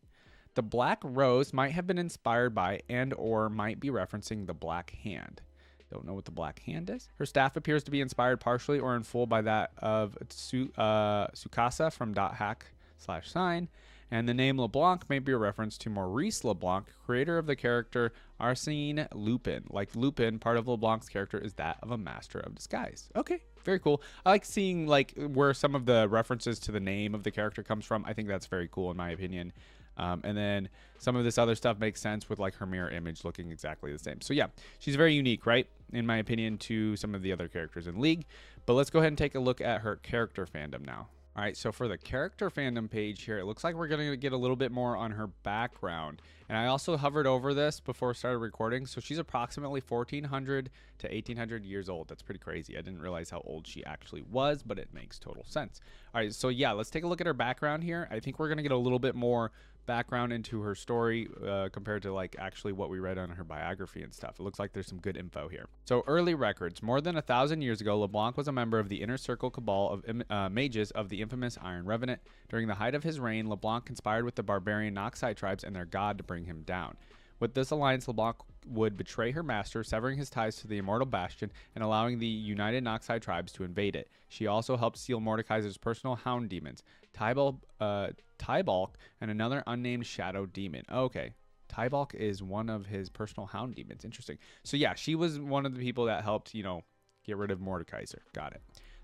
The Black Rose might have been inspired by and or might be referencing the Black Hand. Don't know what the Black Hand is. Her staff appears to be inspired partially or in full by that of Tsukasa from .hack/sign. And the name LeBlanc may be a reference to Maurice LeBlanc, creator of the character Arsène Lupin. Like Lupin, part of LeBlanc's character is that of a master of disguise. Okay, very cool. I like seeing like where some of the references to the name of the character comes from. I think that's very cool in my opinion. And then some of this other stuff makes sense with like her mirror image looking exactly the same. So yeah, she's very unique, right? In my opinion, to some of the other characters in League. But let's go ahead and take a look at her character fandom now. All right, so for the character fandom page here, it looks like we're going to get a little bit more on her background. And I also hovered over this before I started recording. So she's approximately 1400 to 1800 years old. That's pretty crazy. I didn't realize how old she actually was, but it makes total sense. All right, so yeah, let's take a look at her background here. I think we're going to get a little bit more background into her story compared to like actually what we read on her biography and stuff. It looks like there's some good info here. So early records. More than 1,000 years ago, LeBlanc was a member of the inner circle cabal of mages of the infamous Iron Revenant. During the height of his reign, LeBlanc conspired with the barbarian Noxide tribes and their god to bring him down. With this alliance, LeBlanc would betray her master, severing his ties to the Immortal Bastion and allowing the united Noxide tribes to invade it. She also helped seal Mordekaiser's personal hound demons, Tybalk and another unnamed shadow demon. Okay, Tybalk is one of his personal hound demons. Interesting. So yeah, she was one of the people that helped, you know, get rid of Mordekaiser. Got it.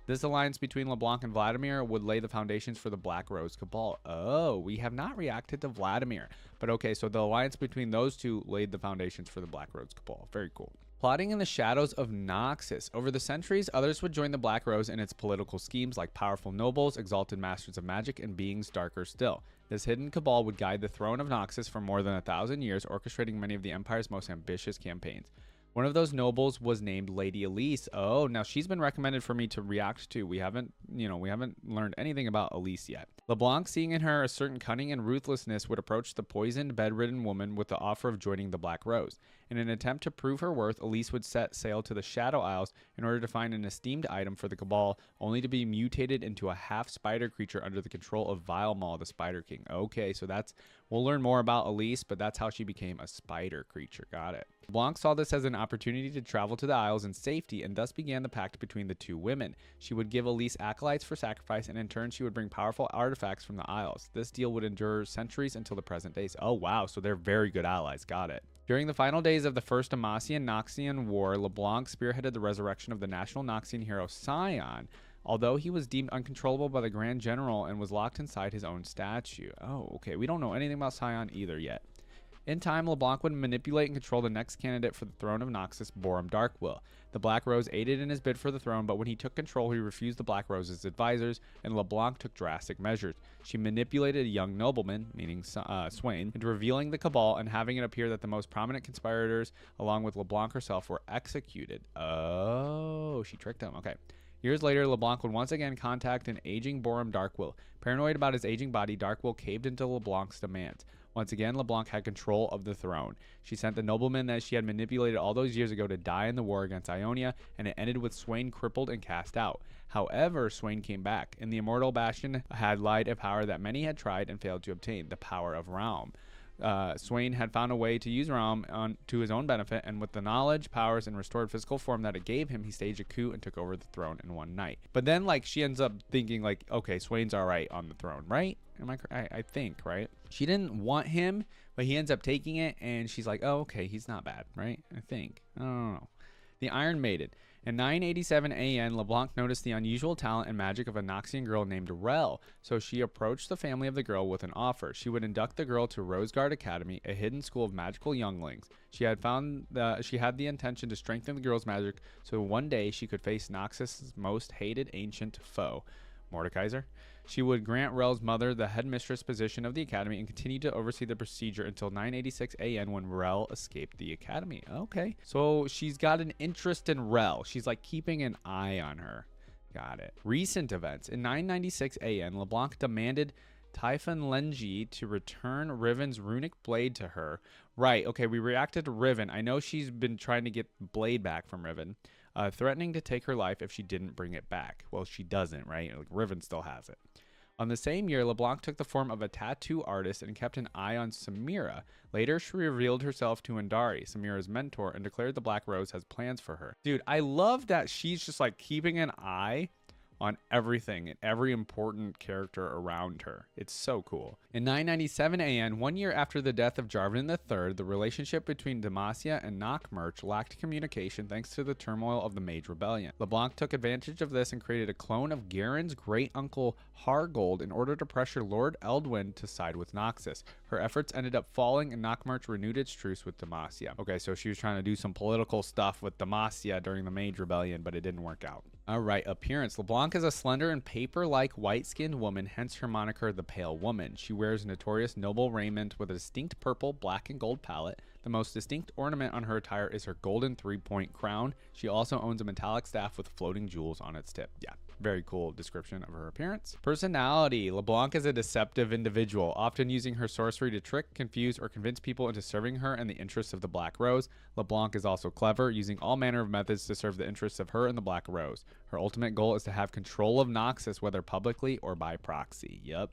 This alliance between LeBlanc and Vladimir would lay the foundations for the Black Rose Cabal. Oh, we have not reacted to Vladimir. But okay, so the alliance between those two laid the foundations for the Black Rose Cabal. Very cool. Plotting in the shadows of Noxus. Over the centuries, others would join the Black Rose in its political schemes like powerful nobles, exalted masters of magic, and beings darker still. This hidden cabal would guide the throne of Noxus for more than 1,000 years, orchestrating many of the Empire's most ambitious campaigns. One of those nobles was named Lady Elise. Oh, now she's been recommended for me to react to. We haven't learned anything about Elise yet. LeBlanc, seeing in her a certain cunning and ruthlessness, would approach the poisoned, bedridden woman with the offer of joining the Black Rose. In an attempt to prove her worth, Elise would set sail to the Shadow Isles in order to find an esteemed item for the Cabal, only to be mutated into a half-spider creature under the control of Vilemaw, the Spider King. Okay, so we'll learn more about Elise, but that's how she became a spider creature. Got it. LeBlanc saw this as an opportunity to travel to the Isles in safety and thus began the pact between the two women. She would give Elise acolytes for sacrifice, and in turn she would bring powerful artifacts from the Isles. This deal would endure centuries until the present days. Oh wow, so they're very good allies. Got it. During the final days of the First Amacian-Noxian War, LeBlanc spearheaded the resurrection of the national Noxian hero Scion, although he was deemed uncontrollable by the Grand General and was locked inside his own statue. Oh, okay. We don't know anything about Scion either yet. In time, LeBlanc would manipulate and control the next candidate for the throne of Noxus, Borum Darkwill. The Black Rose aided in his bid for the throne, but when he took control, he refused the Black Rose's advisors, and LeBlanc took drastic measures. She manipulated a young nobleman, meaning Swain, into revealing the Cabal and having it appear that the most prominent conspirators, along with LeBlanc herself, were executed. Oh, she tricked him. Okay. Years later, LeBlanc would once again contact an aging Borum Darkwill. Paranoid about his aging body, Darkwill caved into LeBlanc's demands. Once again, LeBlanc had control of the throne. She sent the nobleman that she had manipulated all those years ago to die in the war against Ionia, and it ended with Swain crippled and cast out. However, Swain came back, and the Immortal Bastion had lied a power that many had tried and failed to obtain, the power of Realm. Swain had found a way to use Realm to his own benefit, and with the knowledge, powers, and restored physical form that it gave him, he staged a coup and took over the throne in one night. But then, like, she ends up thinking, like, okay, Swain's all right on the throne, right? I think, right? She didn't want him, but he ends up taking it, and she's like, oh, okay, he's not bad, right? I think. I don't know. The Iron Maiden. In 987 AN, LeBlanc noticed the unusual talent and magic of a Noxian girl named Rel, so she approached the family of the girl with an offer. She would induct the girl to Roseguard Academy, a hidden school of magical younglings. She had the intention to strengthen the girl's magic so one day she could face Noxus' most hated ancient foe, Mordekaiser. She would grant Rel's mother the headmistress position of the academy and continue to oversee the procedure until 986 AN when Rel escaped the academy. Okay, so she's got an interest in Rel. She's like keeping an eye on her. Got it. Recent events. In 996 AN, LeBlanc demanded Typhon Lenji to return Riven's runic blade to her. Right, okay, we reacted to Riven. I know she's been trying to get the blade back from Riven, threatening to take her life if she didn't bring it back. Well, she doesn't, right? Like, Riven still has it. On the same year, LeBlanc took the form of a tattoo artist and kept an eye on Samira. Later, she revealed herself to Andari, Samira's mentor, and declared the Black Rose has plans for her. Dude, I love that she's just like keeping an eye on everything and every important character around her. It's so cool. In 997 AN, 1 year after the death of Jarvan III, the relationship between Demacia and Nockmerch lacked communication thanks to the turmoil of the Mage Rebellion. LeBlanc took advantage of this and created a clone of Garen's great uncle Hargold in order to pressure Lord Eldwin to side with Noxus. Her efforts ended up falling and Nockmerch renewed its truce with Demacia. Okay, so she was trying to do some political stuff with Demacia during the Mage Rebellion, but it didn't work out. All right, appearance. LeBlanc is a slender and paper-like white-skinned woman, hence her moniker, the Pale Woman. She wears notorious noble raiment with a distinct purple, black, and gold palette. The most distinct ornament on her attire is her golden three-point crown. She also owns a metallic staff with floating jewels on its tip. Yeah, very cool description of her appearance. Personality. LeBlanc is a deceptive individual, often using her sorcery to trick, confuse, or convince people into serving her in the interests of the Black Rose. LeBlanc is also clever, using all manner of methods to serve the interests of her and the Black Rose. Her ultimate goal is to have control of Noxus, whether publicly or by proxy. Yep.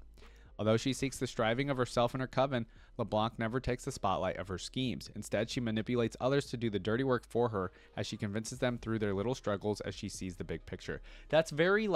Although she seeks the striving of herself and her coven, LeBlanc never takes the spotlight of her schemes. Instead, she manipulates others to do the dirty work for her as she convinces them through their little struggles as she sees the big picture. That's very,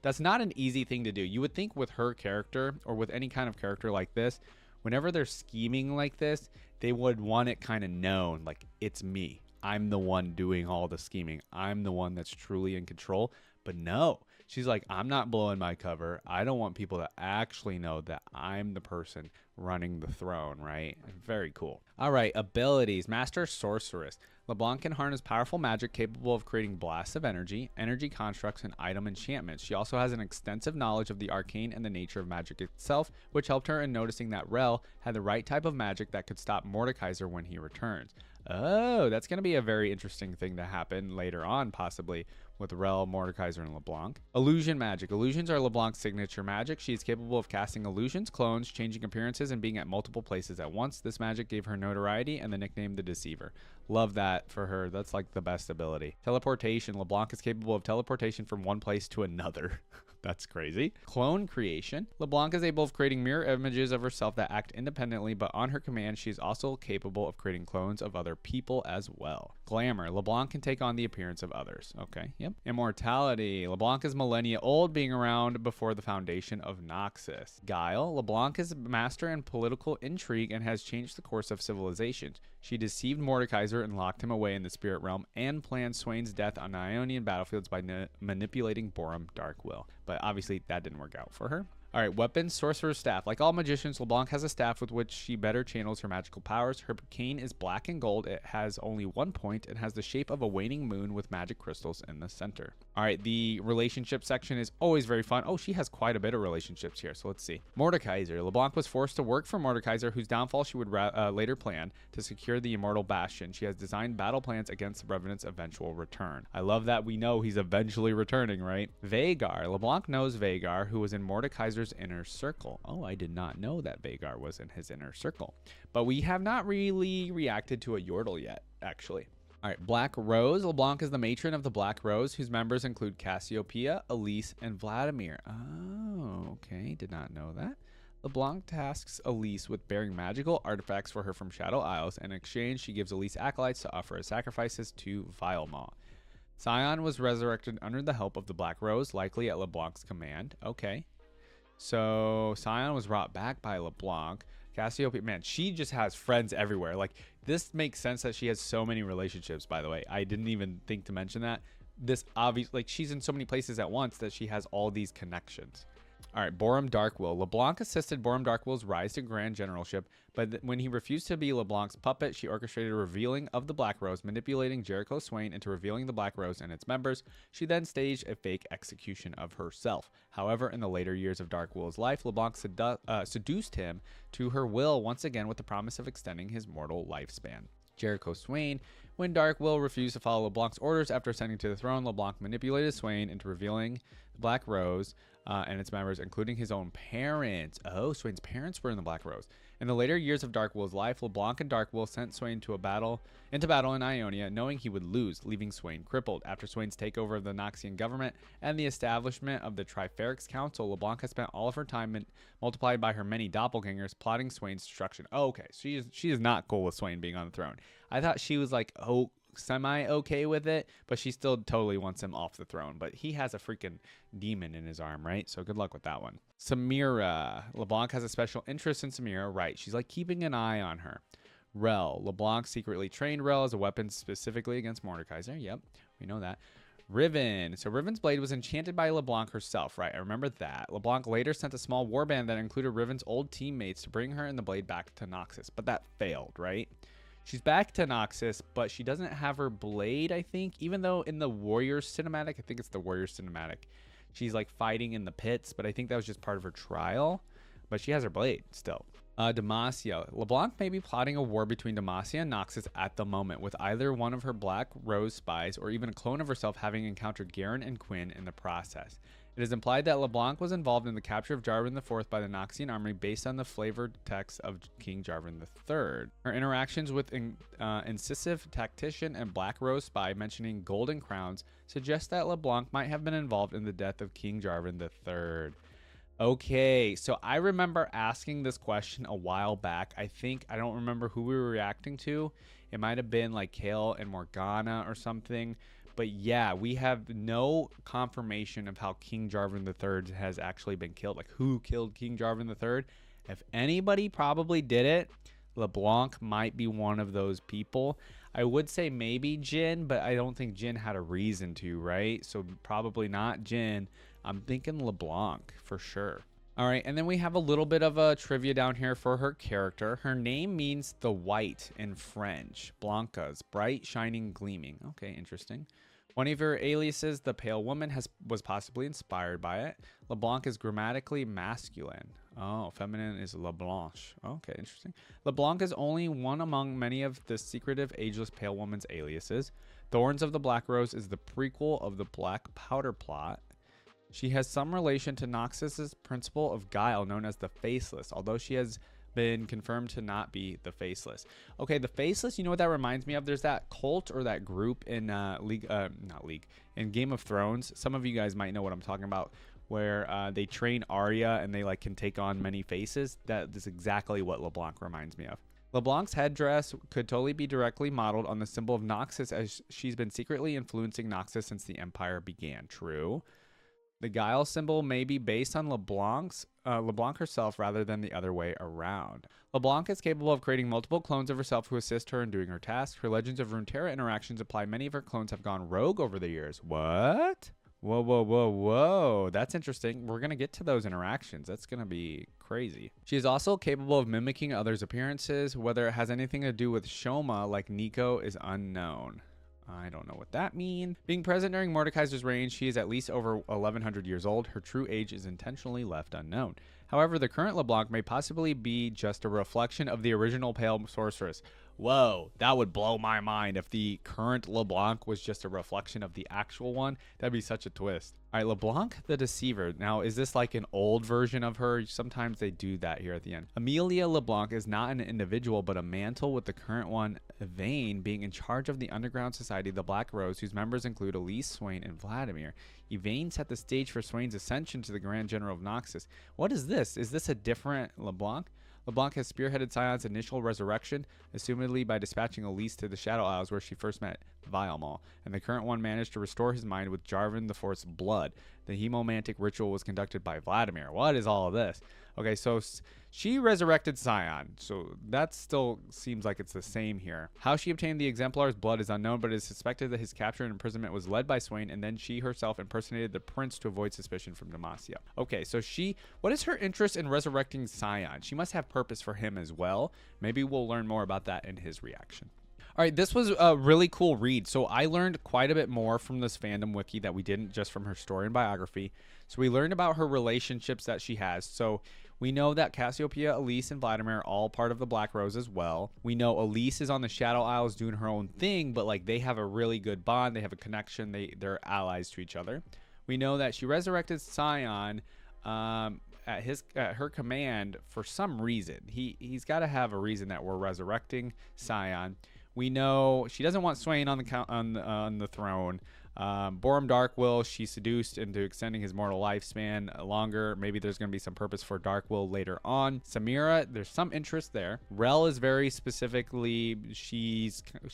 that's not an easy thing to do. You would think with her character, or with any kind of character like this, whenever they're scheming like this, they would want it kind of known, like, it's me. I'm the one doing all the scheming. I'm the one that's truly in control. But no, she's like, I'm not blowing my cover. I don't want people to actually know that I'm the person running the throne, right? Very cool. All right, abilities. Master Sorceress. LeBlanc can harness powerful magic capable of creating blasts of energy, energy constructs, and item enchantments. She also has an extensive knowledge of the arcane and the nature of magic itself, which helped her in noticing that Rel had the right type of magic that could stop Mordekaiser when he returns. Oh, that's going to be a very interesting thing to happen later on, possibly, with Rel, Mordekaiser, and LeBlanc. Illusion magic. Illusions are LeBlanc's signature magic. She is capable of casting illusions, clones, changing appearances, and being at multiple places at once. This magic gave her notoriety and the nickname the Deceiver. Love that for her. That's like the best ability. Teleportation. LeBlanc is capable of teleportation from one place to another. That's crazy. Clone creation. LeBlanc is able of creating mirror images of herself that act independently, but on her command, she's also capable of creating clones of other people as well. Glamour. LeBlanc can take on the appearance of others. Okay, yep. Immortality. LeBlanc is millennia old, being around before the foundation of Noxus. Guile. LeBlanc is a master in political intrigue and has changed the course of civilizations. She deceived Mordekaiser and locked him away in the spirit realm and planned Swain's death on Ionian battlefields by manipulating Borum Darkwill. But obviously that didn't work out for her. All right, weapons, sorcerer's staff. Like all magicians, LeBlanc has a staff with which she better channels her magical powers. Her cane is black and gold. It has only 1 point and has the shape of a waning moon with magic crystals in the center. All right, the relationship section is always very fun. Oh, she has quite a bit of relationships here, so let's see. Mordekaiser. LeBlanc was forced to work for Mordekaiser, whose downfall she would later plan to secure the Immortal Bastion. She has designed battle plans against the Revenant's eventual return. I love that we know he's eventually returning, right? Vhagar. LeBlanc knows Vhagar, who was in Mordekaiser's inner circle. Oh, I did not know that Vhagar was in his inner circle. But we have not really reacted to a Yordle yet, actually. All right, Black Rose. LeBlanc is the matron of the Black Rose, whose members include Cassiopeia, Elise, and Vladimir. Oh, okay. Did not know that. LeBlanc tasks Elise with bearing magical artifacts for her from Shadow Isles. In exchange, she gives Elise acolytes to offer as sacrifices to Vilemaw. Scion was resurrected under the help of the Black Rose, likely at LeBlanc's command. Okay. So Scion was brought back by LeBlanc. Cassiopeia, man, she just has friends everywhere. Like, this makes sense that she has so many relationships, by the way. I didn't even think to mention that. This obvious, like, she's in so many places at once that she has all these connections. All right, Borum Darkwill. LeBlanc assisted Borum Darkwill's rise to grand generalship, but when he refused to be LeBlanc's puppet, she orchestrated a revealing of the Black Rose, manipulating Jericho Swain into revealing the Black Rose and its members. She then staged a fake execution of herself. However, in the later years of Darkwill's life, LeBlanc seduced him to her will once again with the promise of extending his mortal lifespan. Jericho Swain. When Darkwill refused to follow LeBlanc's orders after ascending to the throne, LeBlanc manipulated Swain into revealing the Black Rose and its members, including his own parents. Oh, Swain's parents were in the Black Rose. In the later years of Darkwill's life, LeBlanc and Darkwill sent Swain into battle in Ionia, knowing he would lose, leaving Swain crippled. After Swain's takeover of the Noxian government and the establishment of the Triferix Council, LeBlanc has spent all of her time multiplied by her many doppelgangers plotting Swain's destruction. Oh, okay, she is not cool with Swain being on the throne. I thought she was like, oh, semi-okay with it, but she still totally wants him off the throne. But he has a freaking demon in his arm, right? So good luck with that one. Samira. LeBlanc has a special interest in Samira, right? She's like keeping an eye on her. Rel. LeBlanc secretly trained Rel as a weapon specifically against Mordekaiser. Yep, we know that. Riven. So Riven's blade was enchanted by LeBlanc herself, right? I remember that. LeBlanc later sent a small warband that included Riven's old teammates to bring her and the blade back to Noxus, but that failed, right? She's back to Noxus, but she doesn't have her blade, I think, even though in the Warriors cinematic, I think it's the Warriors cinematic, she's like fighting in the pits, but I think that was just part of her trial, but she has her blade still. Demacia. LeBlanc may be plotting a war between Demacia and Noxus at the moment, with either one of her Black Rose spies or even a clone of herself having encountered Garen and Quinn in the process. It is implied that LeBlanc was involved in the capture of Jarvan IV by the Noxian army based on the flavored text of King Jarvan III. Her interactions with incisive tactician and Black Rose spy mentioning golden crowns suggest that LeBlanc might have been involved in the death of King Jarvan III. Okay, so I remember asking this question a while back. I don't remember who we were reacting to. It might have been like Kale and Morgana or something. But yeah, we have no confirmation of how King Jarvan III has actually been killed. Like, who killed King Jarvan III? If anybody probably did it, LeBlanc might be one of those people. I would say maybe Jhin, but I don't think Jhin had a reason to, right? So probably not Jhin. I'm thinking LeBlanc for sure. All right, and then we have a little bit of a trivia down here for her character. Her name means the white in French. Blanca's, bright, shining, gleaming. Okay, interesting. One of her aliases, the Pale Woman, was possibly inspired by it. LeBlanc is grammatically masculine. Oh, feminine is LeBlanche. Okay, interesting. LeBlanc is only one among many of the secretive, ageless Pale Woman's aliases. Thorns of the Black Rose is the prequel of the Black Powder Plot. She has some relation to Noxus's principle of guile known as the Faceless, although she has been confirmed to not be the Faceless. Okay, the Faceless, you know what that reminds me of? There's that cult or that group in in Game of Thrones. Some of you guys might know what I'm talking about, where they train Arya and they like can take on many faces. That is exactly what LeBlanc reminds me of. LeBlanc's headdress could totally be directly modeled on the symbol of Noxus, as she's been secretly influencing Noxus since the Empire began. True. The Guile symbol may be based on LeBlanc herself rather than the other way around. LeBlanc is capable of creating multiple clones of herself who assist her in doing her tasks. Her Legends of Runeterra interactions imply many of her clones have gone rogue over the years. What? Whoa, whoa, whoa, whoa. That's interesting. We're going to get to those interactions. That's going to be crazy. She is also capable of mimicking others' appearances. Whether it has anything to do with Shoma like Nico is unknown. I don't know what that means. Being present during Mordekaiser's reign, she is at least over 1100 years old. Her true age is intentionally left unknown. However, the current LeBlanc may possibly be just a reflection of the original Pale Sorceress. Whoa, that would blow my mind if the current LeBlanc was just a reflection of the actual one. That'd be such a twist. All right, Leblanc the Deceiver. Now, is this like an old version of her? Sometimes they do that here at the end. Amelia Leblanc is not an individual, but a mantle, with the current one, Yvain, being in charge of the underground society, the Black Rose, whose members include Elise, Swain, and Vladimir. Yvain set the stage for Swain's ascension to the Grand General of Noxus. What is this? Is this a different Leblanc? LeBlanc has spearheaded Scion's initial resurrection, assumedly by dispatching Elise to the Shadow Isles where she first met Vialmal, and the current one managed to restore his mind with Jarvan IV's blood. The hemomantic ritual was conducted by Vladimir. What is all of this? Okay, so she resurrected Scion, so that still seems like it's the same here. How she obtained the Exemplar's blood is unknown, but it is suspected that his capture and imprisonment was led by Swain, and then she herself impersonated the prince to avoid suspicion from Demacia. Okay, so what is her interest in resurrecting Scion? She must have purpose for him as well. Maybe we'll learn more about that in his reaction. All right, this was a really cool read. So I learned quite a bit more from this Fandom Wiki that we didn't just from her story and biography. So we learned about her relationships that she has. So we know that Cassiopeia, Elise, and Vladimir are all part of the Black Rose as well. We know Elise is on the Shadow Isles doing her own thing, but like they have a really good bond. They have a connection. They're allies to each other. We know that she resurrected Scion at her command for some reason. He's got to have a reason that we're resurrecting Scion. We know she doesn't want Swain on the throne. Borum Darkwill, she seduced into extending his mortal lifespan longer. Maybe there's going to be some purpose for Darkwill later on. Samira, there's some interest there. Rel is very specifically, she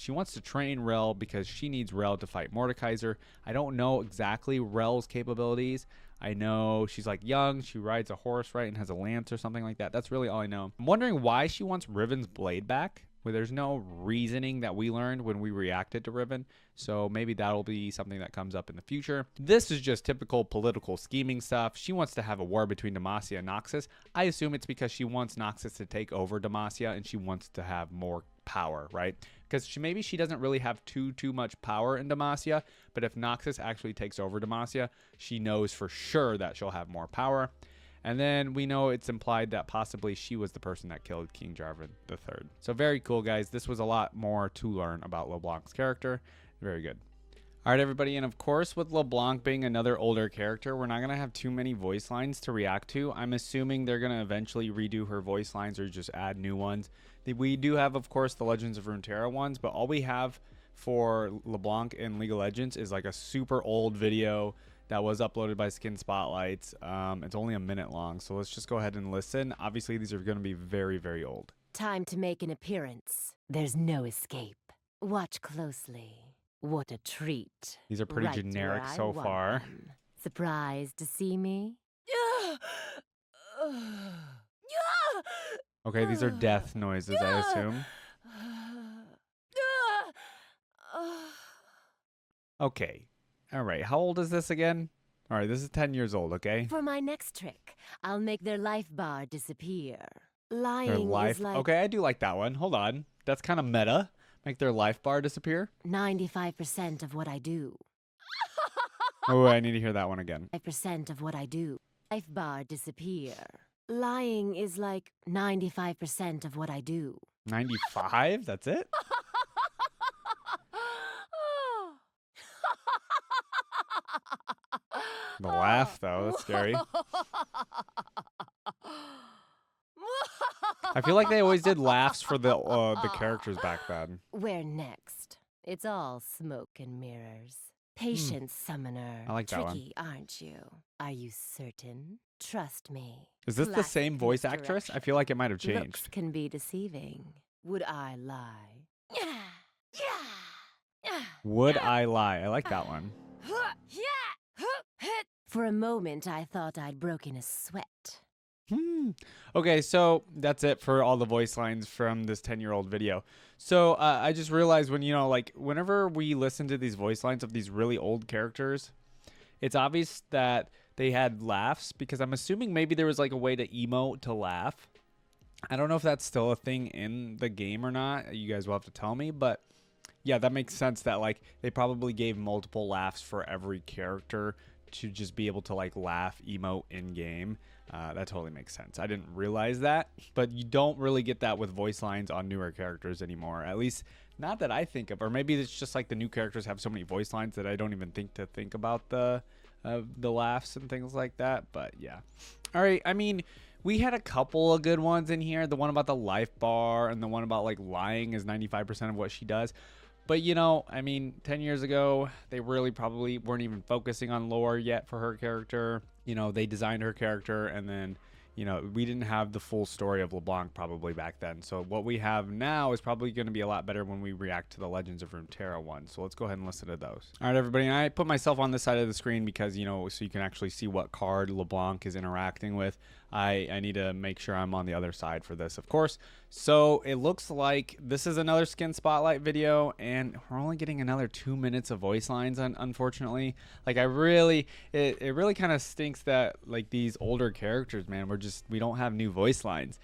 wants to train Rel because she needs Rel to fight Mordekaiser. I don't know exactly Rel's capabilities. I know she's like young, she rides a horse, right, and has a lance or something like that. That's really all I know. I'm wondering why she wants Riven's blade back. Well, there's no reasoning that we learned when we reacted to Riven, so maybe that'll be something that comes up in the future. This is just typical political scheming stuff. She wants to have a war between Demacia and Noxus. I assume it's because she wants Noxus to take over Demacia and she wants to have more power, right? Because maybe she doesn't really have too much power in Demacia, but if Noxus actually takes over Demacia, she knows for sure that she'll have more power. And then we know it's implied that possibly she was the person that killed King Jarvan III. So very cool, guys. This was a lot more to learn about Leblanc's character. Very good. All right, everybody. And of course, with Leblanc being another older character, we're not going to have too many voice lines to react to. I'm assuming they're going to eventually redo her voice lines or just add new ones. We do have, of course, the Legends of Runeterra ones, but all we have for Leblanc in League of Legends is like a super old video that was uploaded by Skin Spotlights. It's only a minute long, so let's just go ahead and listen. Obviously, these are going to be very, very old. Time to make an appearance. There's no escape. Watch closely. What a treat. These are pretty Right generic where I so want far. them. Surprised to see me? Okay, these are death noises, I assume. Okay. All right, how old is this again? All right, this is 10 years old, okay? For my next trick, I'll make their life bar disappear. Their Lying life. is like Okay, I do like that one. Hold on. That's kind of meta. Make their life bar disappear. 95% of what I do. Oh, I need to hear that one again. 5% of what I do. Life bar disappear. Lying is like 95% of what I do. 95? That's it? The laugh, though. That's scary. I feel like they always did laughs for the characters back then. Where next? It's all smoke and mirrors. Patience, summoner. I like that one. Tricky, aren't you? Are you certain? Trust me. Is this the Classic same voice actress? I feel like it might have Looks changed. can be deceiving. Would I lie? Would I lie? I like that one. For a moment, I thought I'd broken a sweat. Okay, so that's it for all the voice lines from this 10-year-old video. So I just realized when, whenever we listen to these voice lines of these really old characters, it's obvious that they had laughs because I'm assuming maybe there was like a way to emote to laugh. I don't know if that's still a thing in the game or not. You guys will have to tell me, but yeah, that makes sense that like they probably gave multiple laughs for every character to just be able to like laugh emote in game. That totally makes sense. I didn't realize that, but you don't really get that with voice lines on newer characters anymore. At least not that I think of, or maybe it's just like the new characters have so many voice lines that I don't even think about the laughs and things like that. But yeah. All right. I mean, we had a couple of good ones in here. The one about the life bar and the one about like lying is 95% of what she does. But, I mean, 10 years ago, they really probably weren't even focusing on lore yet for her character. They designed her character and then, we didn't have the full story of LeBlanc probably back then. So what we have now is probably going to be a lot better when we react to the Legends of Runeterra one. So let's go ahead and listen to those. All right, everybody. And I put myself on this side of the screen because, so you can actually see what card LeBlanc is interacting with. I need to make sure I'm on the other side for this, of course. So it looks like this is another Skin Spotlight video, and we're only getting another 2 minutes of voice lines, unfortunately. Like, it really kind of stinks that, like, these older characters, man, we don't have new voice lines.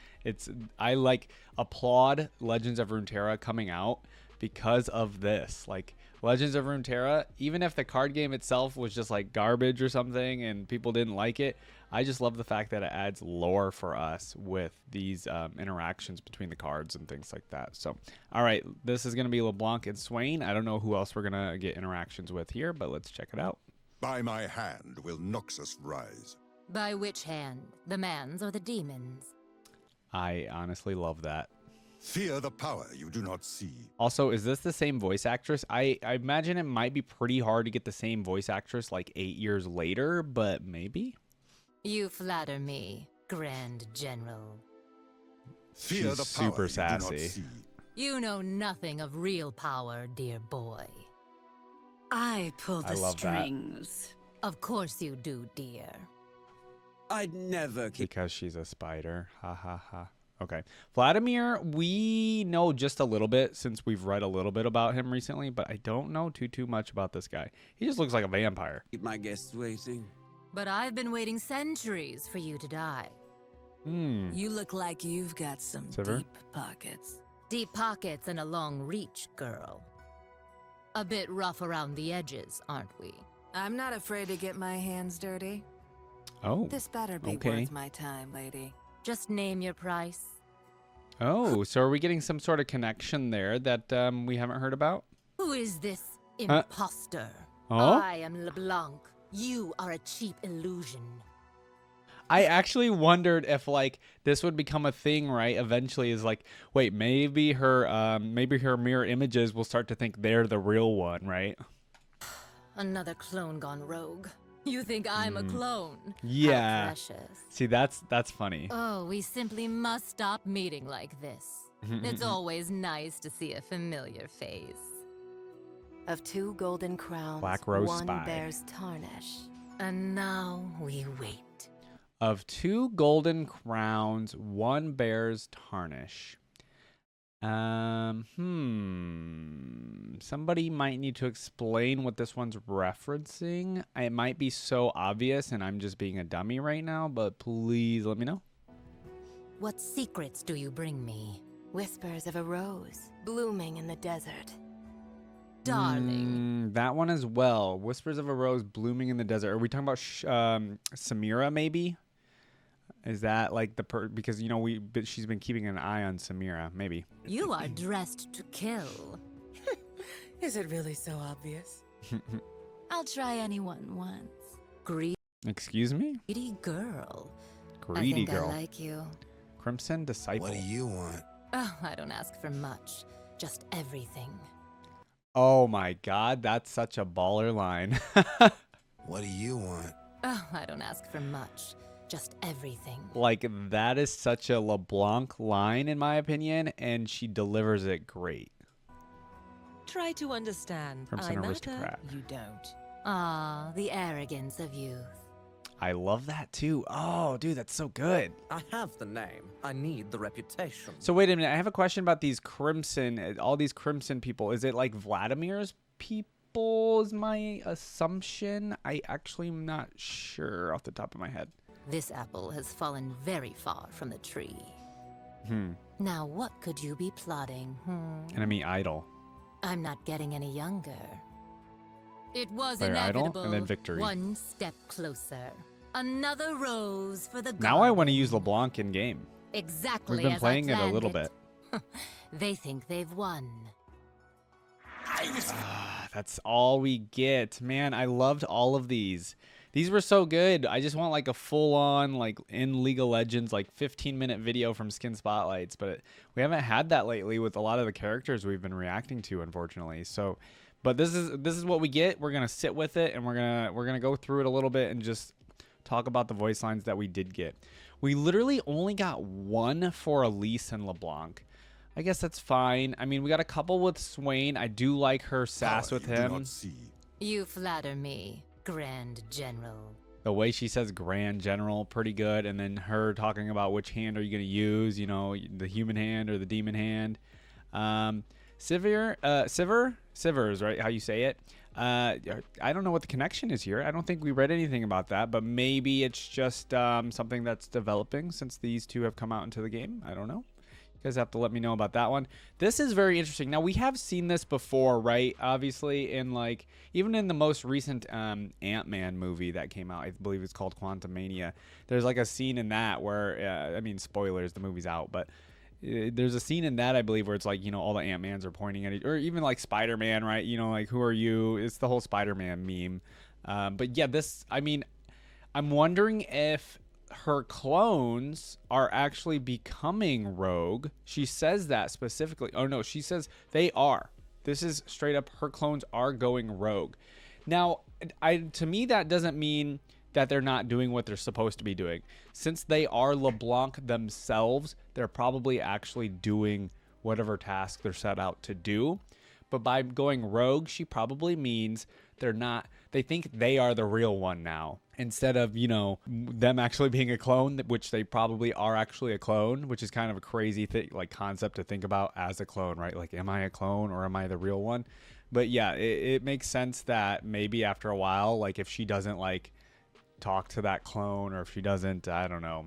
I, like, applaud Legends of Runeterra coming out because of this. Like, Legends of Runeterra, even if the card game itself was just like garbage or something and people didn't like it, I just love the fact that it adds lore for us with these interactions between the cards and things like that. So, all right, this is going to be LeBlanc and Swain. I don't know who else we're going to get interactions with here, but let's check it out. By my hand will Noxus rise. By which hand? The man's or the demon's? I honestly love that. Fear the power you do not see. Also, is this the same voice actress? I imagine it might be pretty hard to get the same voice actress like 8 years later, but maybe? You flatter me, Grand General. Fear She's the super power you do not sassy. see. You know nothing of real power, dear boy. I pull I the love that. strings. Of course you do, dear. I'd never keep. Because she's a spider. Ha ha ha. Okay. Vladimir, we know just a little bit since we've read a little bit about him recently, but I don't know too much about this guy. He just looks like a vampire. Keep my guests waiting. But I've been waiting centuries for you to die. Hmm. You look like you've got some Sivir? deep pockets. Deep pockets and a long reach, girl. A bit rough around the edges, aren't we? I'm not afraid to get my hands dirty. Oh. This better be okay. worth my time, lady. Just name your price. Oh, so are we getting some sort of connection there that we haven't heard about? Who is this imposter? Oh? I am Leblanc. You are a cheap illusion. I actually wondered if like this would become a thing, right? Eventually, is like, wait, maybe her mirror images will start to think they're the real one, right? Another clone gone rogue. You think I'm a clone? Yeah. How precious. See, that's funny. Oh, we simply must stop meeting like this. It's always nice to see a familiar face. Of 2 golden crowns, Black Rose 1 Spy. bears tarnish. And now we wait. Of 2 golden crowns, 1 bears tarnish. Somebody might need to explain what this one's referencing. It might be so obvious and I'm just being a dummy right now, but please let me know. What secrets do you bring me? Whispers of a rose blooming in the desert. Darling. That one as well. Whispers of a rose blooming in the desert. Are we talking about Samira maybe? Is that like because you know she's been keeping an eye on Samira, maybe. You are dressed to kill. Is it really so obvious? I'll try anyone once. Greedy Excuse me? girl. Greedy I think girl. I like you. Crimson Disciple. What do you want? Oh, I don't ask for much. Just everything. Oh my god, that's such a baller line. What do you want? Oh, I don't ask for much. Just everything. Like, that is such a LeBlanc line, in my opinion, and she delivers it great. Try to understand. Crimson I matter, Aristocrat. you don't. Ah, the arrogance of youth. I love that too. Oh, dude, that's so good. I have the name. I need the reputation. So wait a minute. I have a question about these Crimson, all these Crimson people. Is it like Vladimir's people is my assumption? I actually am not sure off the top of my head. This apple has fallen very far from the tree. Now, what could you be plotting? Enemy Idol. I'm not getting any younger. It was Player idol, inevitable. and then victory. One step closer. Another rose for the Now I want to garden. use LeBlanc in game. Exactly We've been as playing I it a planned little bit. They think they've won. That's all we get. Man, I loved all of these. These were so good. I just want like a full-on, like in League of Legends, like 15-minute video from Skin Spotlights. But we haven't had that lately with a lot of the characters we've been reacting to, unfortunately. So, but this is what we get. We're gonna sit with it and we're gonna go through it a little bit and just talk about the voice lines that we did get. We literally only got one for Elise and LeBlanc. I guess that's fine. I mean, we got a couple with Swain. I do like her sass Power with you do him. not see. You flatter me, Grand General. The way she says Grand General, pretty good. And then her talking about which hand are you going to use, you know, the human hand or the demon hand. Sivir is right, how you say it. I don't know what the connection is here. I don't think we read anything about that, but maybe it's just something that's developing since these two have come out into the game. I don't know. You guys have to let me know about that one. This is very interesting. Now, we have seen this before, right? Obviously, in like, even in the most recent Ant-Man movie that came out, I believe it's called Quantumania. There's like a scene in that where, I mean, spoilers, the movie's out, but there's a scene in that, I believe, where it's like, you know, all the Ant-Mans are pointing at it, or even like Spider-Man, right? You know, like, who are you? It's the whole Spider-Man meme. But yeah, this, I mean, I'm wondering if her clones are actually becoming rogue. She says that specifically. Oh no, she says they are. This is straight up, her clones are going rogue. Now, to me, that doesn't mean that they're not doing what they're supposed to be doing. Since they are LeBlanc themselves, they're probably actually doing whatever task they're set out to do. But by going rogue, she probably means they're not, they think they are the real one now. Instead of, you know, them actually being a clone, which they probably are actually a clone, which is kind of a crazy thing, like concept to think about as a clone, right? Like, am I a clone or am I the real one? But yeah, it makes sense that maybe after a while, like if she doesn't like talk to that clone, or if she doesn't, I don't know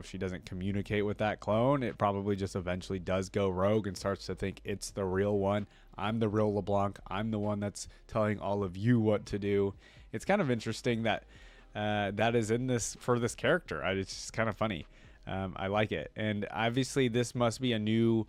if she doesn't communicate with that clone, it probably just eventually does go rogue and starts to think it's the real one. I'm the real LeBlanc. I'm the one that's telling all of you what to do. It's kind of interesting that that is in this for this character. It's just kind of funny. I like it, and obviously this must be a new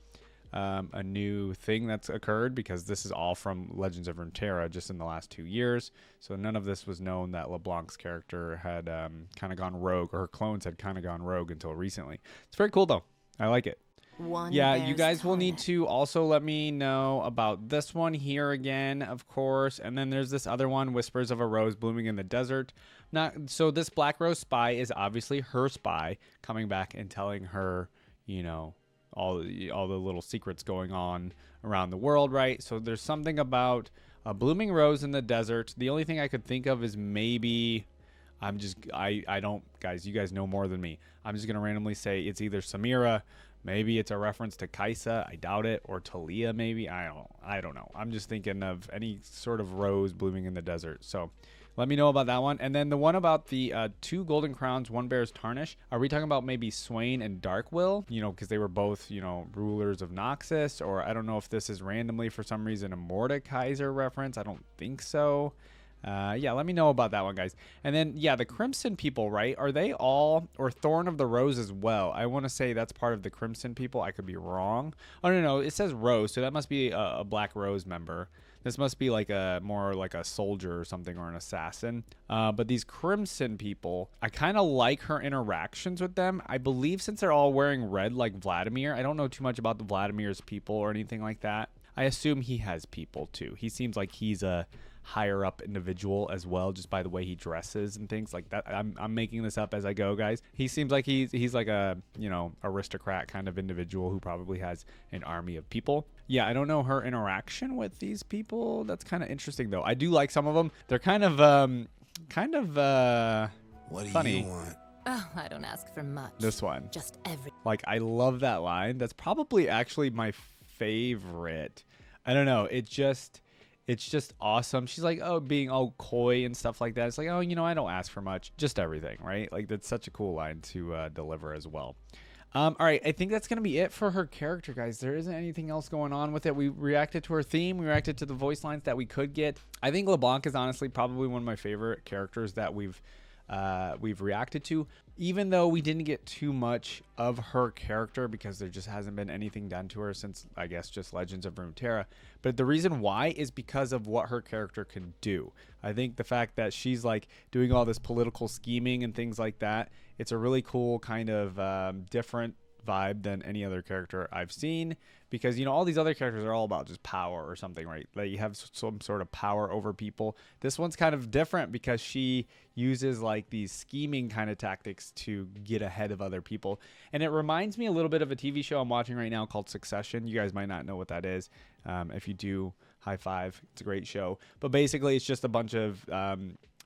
thing that's occurred, because this is all from Legends of Runeterra just in the last 2 years. So none of this was known that LeBlanc's character had kind of gone rogue, or her clones had kind of gone rogue until recently. It's very cool though. I like it. Yeah, you guys will need to also let me know about this one here again, of course. And then there's this other one, Whispers of a Rose Blooming in the Desert. So this Black Rose spy is obviously her spy coming back and telling her, you know, all the little secrets going on around the world, right? So there's something about a blooming rose in the desert. The only thing I could think of is maybe I don't, guys, you guys know more than me. I'm just gonna randomly say it's either Samira, maybe it's a reference to Kaisa, I doubt it, or Talia maybe. I don't know. I'm just thinking of any sort of rose blooming in the desert. So let me know about that one. And then the one about the 2 golden crowns, 1 bears tarnish. Are we talking about maybe Swain and Darkwill? You know, because they were both, you know, rulers of Noxus. Or I don't know if this is randomly for some reason a Mordekaiser reference. I don't think so. Yeah, let me know about that one, guys. And then, yeah, the Crimson people, right? Are they all, or Thorn of the Rose as well? I want to say that's part of the Crimson people. I could be wrong. Oh, no, it says Rose, so that must be a Black Rose member. This must be like more like a soldier or something, or an assassin. But these Crimson people, I kind of like her interactions with them. I believe since they're all wearing red like Vladimir, I don't know too much about the Vladimir's people or anything like that. I assume he has people too. He seems like he's a higher up individual as well, just by the way he dresses and things like that. I'm making this up as I go, guys. He seems like he's like a, you know, aristocrat kind of individual who probably has an army of people. Yeah, I don't know her interaction with these people. That's kind of interesting though. I do like some of them. They're kind of what do funny. you want? Oh, I don't ask for much. This one. Just every. Like, I love that line. That's probably actually my favorite. I don't know. It's just awesome. She's like, oh, being all coy and stuff like that. It's like, oh, you know, I don't ask for much. Just everything, right? Like, that's such a cool line to deliver as well. All right, I think that's going to be it for her character, guys. There isn't anything else going on with it. We reacted to her theme. We reacted to the voice lines that we could get. I think LeBlanc is honestly probably one of my favorite characters that we've reacted to, even though we didn't get too much of her character because there just hasn't been anything done to her since, I guess, just Legends of Runeterra. But the reason why is because of what her character can do. I think the fact that she's like doing all this political scheming and things like that, it's a really cool kind of different vibe than any other character I've seen, because, you know, all these other characters are all about just power or something, right? Like, you have some sort of power over people. This one's kind of different because she uses like these scheming kind of tactics to get ahead of other people. And it reminds me a little bit of a TV show I'm watching right now called Succession. You guys might not know what that is. If you do, high five. It's a great show. But basically it's just a bunch of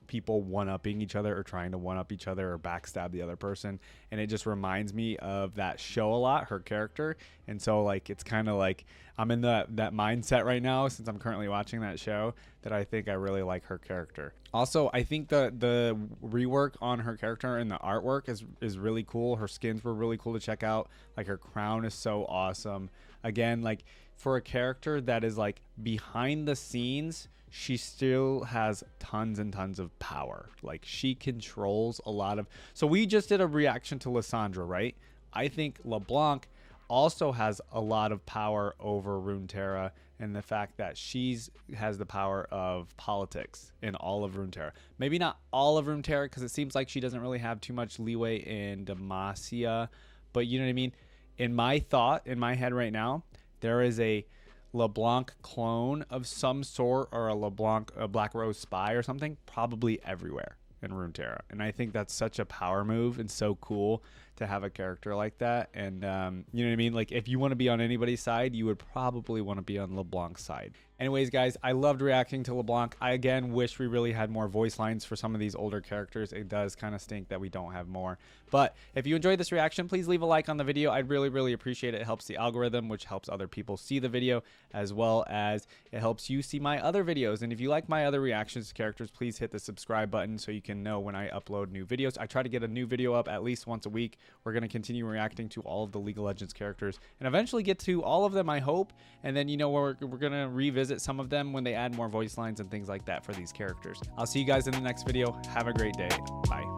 people one-upping each other, or trying to one-up each other, or backstab the other person. And it just reminds me of that show a lot, her character. And so, like, it's kind of like I'm in that mindset right now, since I'm currently watching that show, that I think I really like her character. Also, I think the rework on her character and the artwork is really cool. Her skins were really cool to check out. Like, her crown is so awesome. Again, like, for a character that is like behind the scenes, she still has tons and tons of power. Like, she controls a lot of... So we just did a reaction to Lissandra, right? I think LeBlanc also has a lot of power over Runeterra and the fact that she's has the power of politics in all of Runeterra. Maybe not all of Runeterra, because it seems like she doesn't really have too much leeway in Demacia, but you know what I mean? In my head right now, there is a LeBlanc clone of some sort, or a Black Rose spy or something, probably everywhere in Runeterra. And I think that's such a power move and so cool to have a character like that. And you know what I mean? Like, if you want to be on anybody's side, you would probably want to be on LeBlanc's side. Anyways, guys, I loved reacting to LeBlanc. I again wish we really had more voice lines for some of these older characters. It does kind of stink that we don't have more. But if you enjoyed this reaction, please leave a like on the video. I'd really appreciate it. It helps the algorithm, which helps other people see the video, as well as it helps you see my other videos. And if you like my other reactions to characters, please hit the subscribe button so you can know when I upload new videos. I try to get a new video up at least once a week. We're going to continue reacting to all of the League of Legends characters and eventually get to all of them, I hope. And then, you know, we're going to revisit some of them when they add more voice lines and things like that for these characters. I'll see you guys in the next video. Have a great day. Bye.